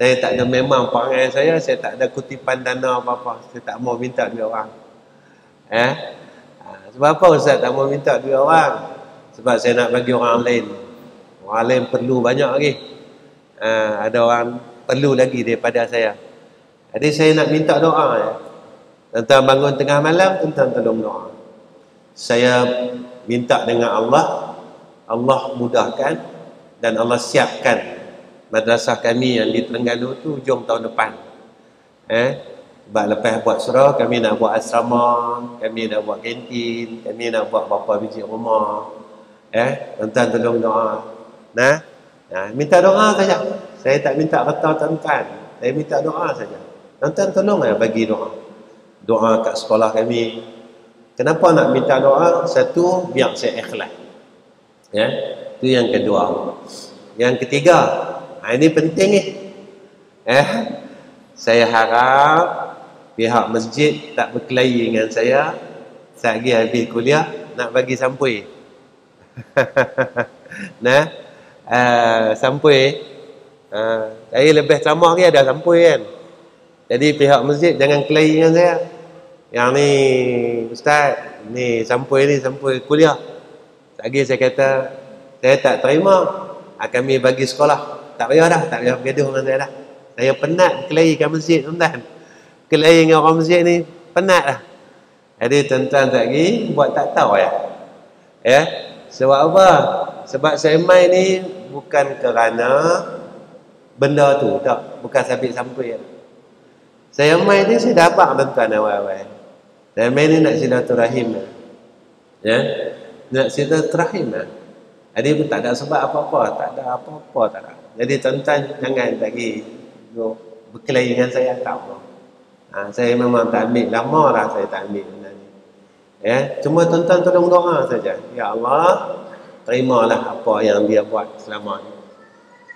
Saya tak ada, memang perangai saya tak ada kutipan dana apa-apa. Saya tak mau minta duit orang. Sebab apa Ustaz tak mau minta duit orang? Sebab saya nak bagi orang lain. Orang lain perlu banyak lagi. Ada orang perlu lagi daripada saya. Jadi saya nak minta doa ya. Tuan-tuan bangun tengah malam, tuan-tuan tolong doa. Saya minta dengan Allah, Allah mudahkan dan Allah siapkan madrasah kami yang di Terengganu tu hujung tahun depan. Sebab lepas buat surau, kami nak buat asrama, kami nak buat kantin, kami nak buat beberapa biji rumah. Tuan-tuan tolong doa. Minta doa saja. Saya tak minta kata tuan-tuan. Saya minta doa saja. Tuan-tuan tolong bagi doa. Doa kat sekolah kami. Kenapa nak minta doa? Satu, biar saya ikhlas. Itu yang kedua. Yang ketiga, ini penting ni. Saya harap pihak masjid tak berkelahi dengan saya. Lagi habis kuliah nak bagi sampui. Sampui. Saya lebih ceramah lagi ada sampui kan. Jadi pihak masjid jangan kelahi dengan saya. Yang ni Ustaz, ni sampui kuliah. Lagi saya kata saya tak terima. Kami bagi sekolah. Tak payah dah, tak payah bergaduh dengan saya dah. Saya penat kelahi kat masjid tuan-tuan. Kelahi dengan orang masjid ni penat dah. Jadi tuan-tuan lagi buat tak tahu ya. Sebab apa? Sebab saya main ni bukan kerana benda tu, tak, bukan sabit sampul. Saya main ni saya dapat tuan-tuan awal-awal. Saya main ni nak silaturahim. Nak silaturahim. Jadi pun tak ada sebab apa-apa, tak ada apa-apa, tak ada. Jadi tuan-tuan jangan lagi berkelahi dengan saya, tak apa. Saya memang tak ambil, lama dah saya tak ambil benda ni. Cuma tuan-tuan tolong doa saja. Ya Allah, terimalah apa yang dia buat selama ni.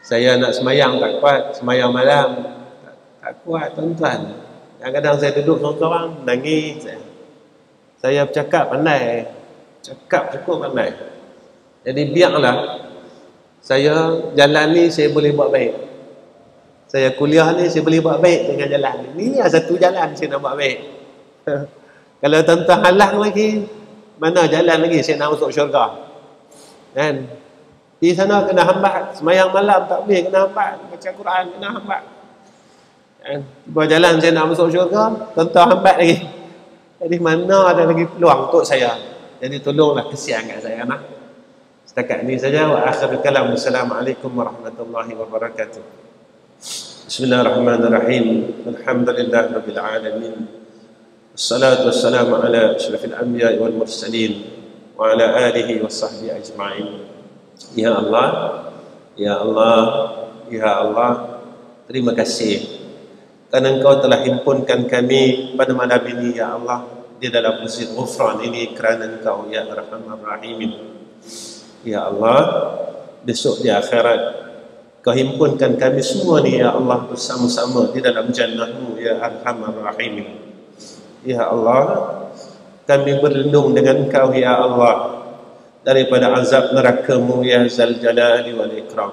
Saya nak semayang tak kuat, semayang malam tak kuat tuan-tuan. Kadang-kadang saya duduk seorang-seorang nangis. Saya bercakap pandai, cakap cukup pandai. Jadi biarlah saya jalan ni saya boleh buat baik. Saya kuliah ni saya boleh buat baik dengan jalan ni. Ini satu jalan saya nak buat baik. Kalau tuan-tuan halang lagi, mana jalan lagi saya nak masuk syurga? Kan? Di sana kena hambat, semayang malam tak boleh, kena hambat, baca Quran kena hambat. Kan? Buat jalan saya nak masuk syurga, tuan-tuan hambat lagi. Jadi mana ada lagi peluang untuk saya? Jadi tolonglah kesian kat saya nak. Setakat ini saja. Wa akhirul kalam. Assalamualaikum warahmatullahi wabarakatuh. Bismillahirrahmanirrahim. Alhamdulillahirabbil alamin. Wassalatu wassalamu ala asyrafil anbiya'i wal mursalin wa ala alihi washabbihi ajma'in. Ya Allah, ya Allah, ya Allah, terima kasih kerana Engkau telah himpunkan kami pada malam ini ya Allah di dalam Masjid Ghufran ini kerana Engkau ya Arhamar Rahimin. Ya Allah, besok di akhirat Kau himpunkan kami semua ni ya Allah bersama-sama di dalam jannah-Mu ya Arhamar Rahimin. Ya Allah, kami berlindung dengan Engkau ya Allah daripada azab neraka-Mu ya Zal Jalali wal Ikram.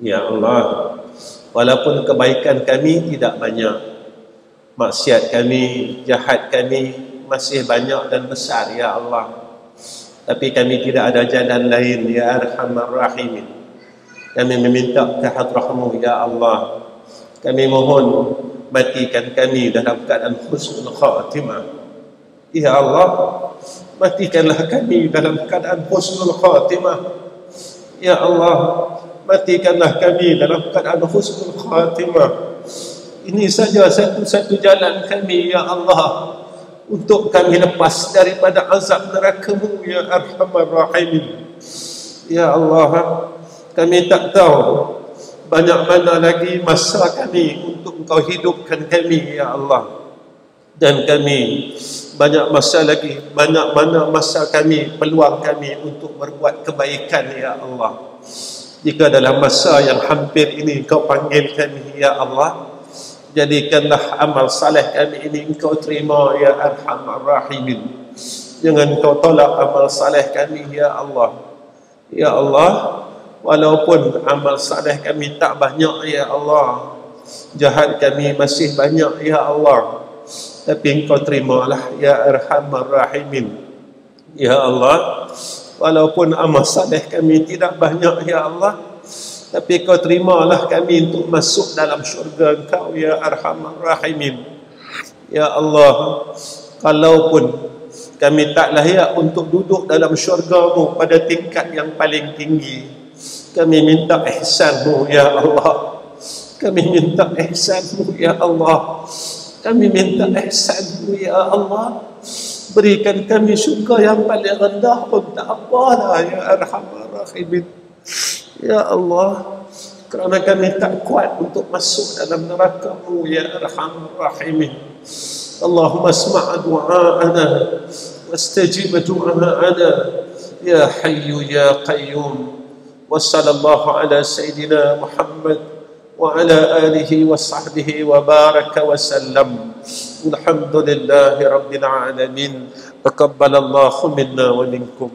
Ya Allah, walaupun kebaikan kami tidak banyak, maksiat kami, jahat kami masih banyak dan besar ya Allah, tapi kami tidak ada jalan lain ya Arhamar Rahimin. Kami meminta ke hadrah-Mu ya Allah. Kami mohon matikan kami dalam keadaan husnul khatimah. Ya Allah, matikanlah kami dalam keadaan husnul khatimah. Ya Allah, matikanlah kami dalam keadaan husnul khatimah. Ini saja satu-satu jalan kami ya Allah untuk kami lepas daripada azab neraka-Mu ya Arhamar Rahimin. Ya Allah, kami tak tahu banyak mana lagi masa kami untuk Engkau hidupkan kami ya Allah. Dan kami banyak masa lagi, banyak mana masa kami, peluang kami untuk berbuat kebaikan ya Allah. Jika dalam masa yang hampir ini Engkau panggil kami ya Allah, jadikanlah amal saleh kami ini Engkau terima ya Arhamar Rahimin. Jangan kau tolak amal saleh kami, ya Allah. Ya Allah, walaupun amal saleh kami tak banyak, ya Allah, jahat kami masih banyak, ya Allah, tapi engkau terimalah, ya Arhamar Rahimin. Ya Allah, walaupun amal saleh kami tidak banyak, ya Allah, tapi kau terimalah kami untuk masuk dalam syurga engkau, ya Arhamar Rahimin. Ya Allah, kalaupun kami tak layak untuk duduk dalam syurga-Mu pada tingkat yang paling tinggi, kami minta ihsan-Mu, ya Allah. Kami minta ihsan-Mu, ya Allah. Kami minta ihsan-Mu, ya Allah. Berikan kami syurga yang paling rendah pun tak apalah, ya Arhamar Rahimin. Ya Allah, kerana kami tak kuat untuk masuk dalam neraka-Mu, ya Arhamar Rahimin. Allahumma asma' du'a'ana wastajib du'a'ana ya hayyu ya qayyum. Wa sallallahu ala sayyidina Muhammad wa ala alihi wa sahbihi wa baraka wa sallam. Alhamdulillahi rabbil alamin. Taqabbalallahu minna wa minkum.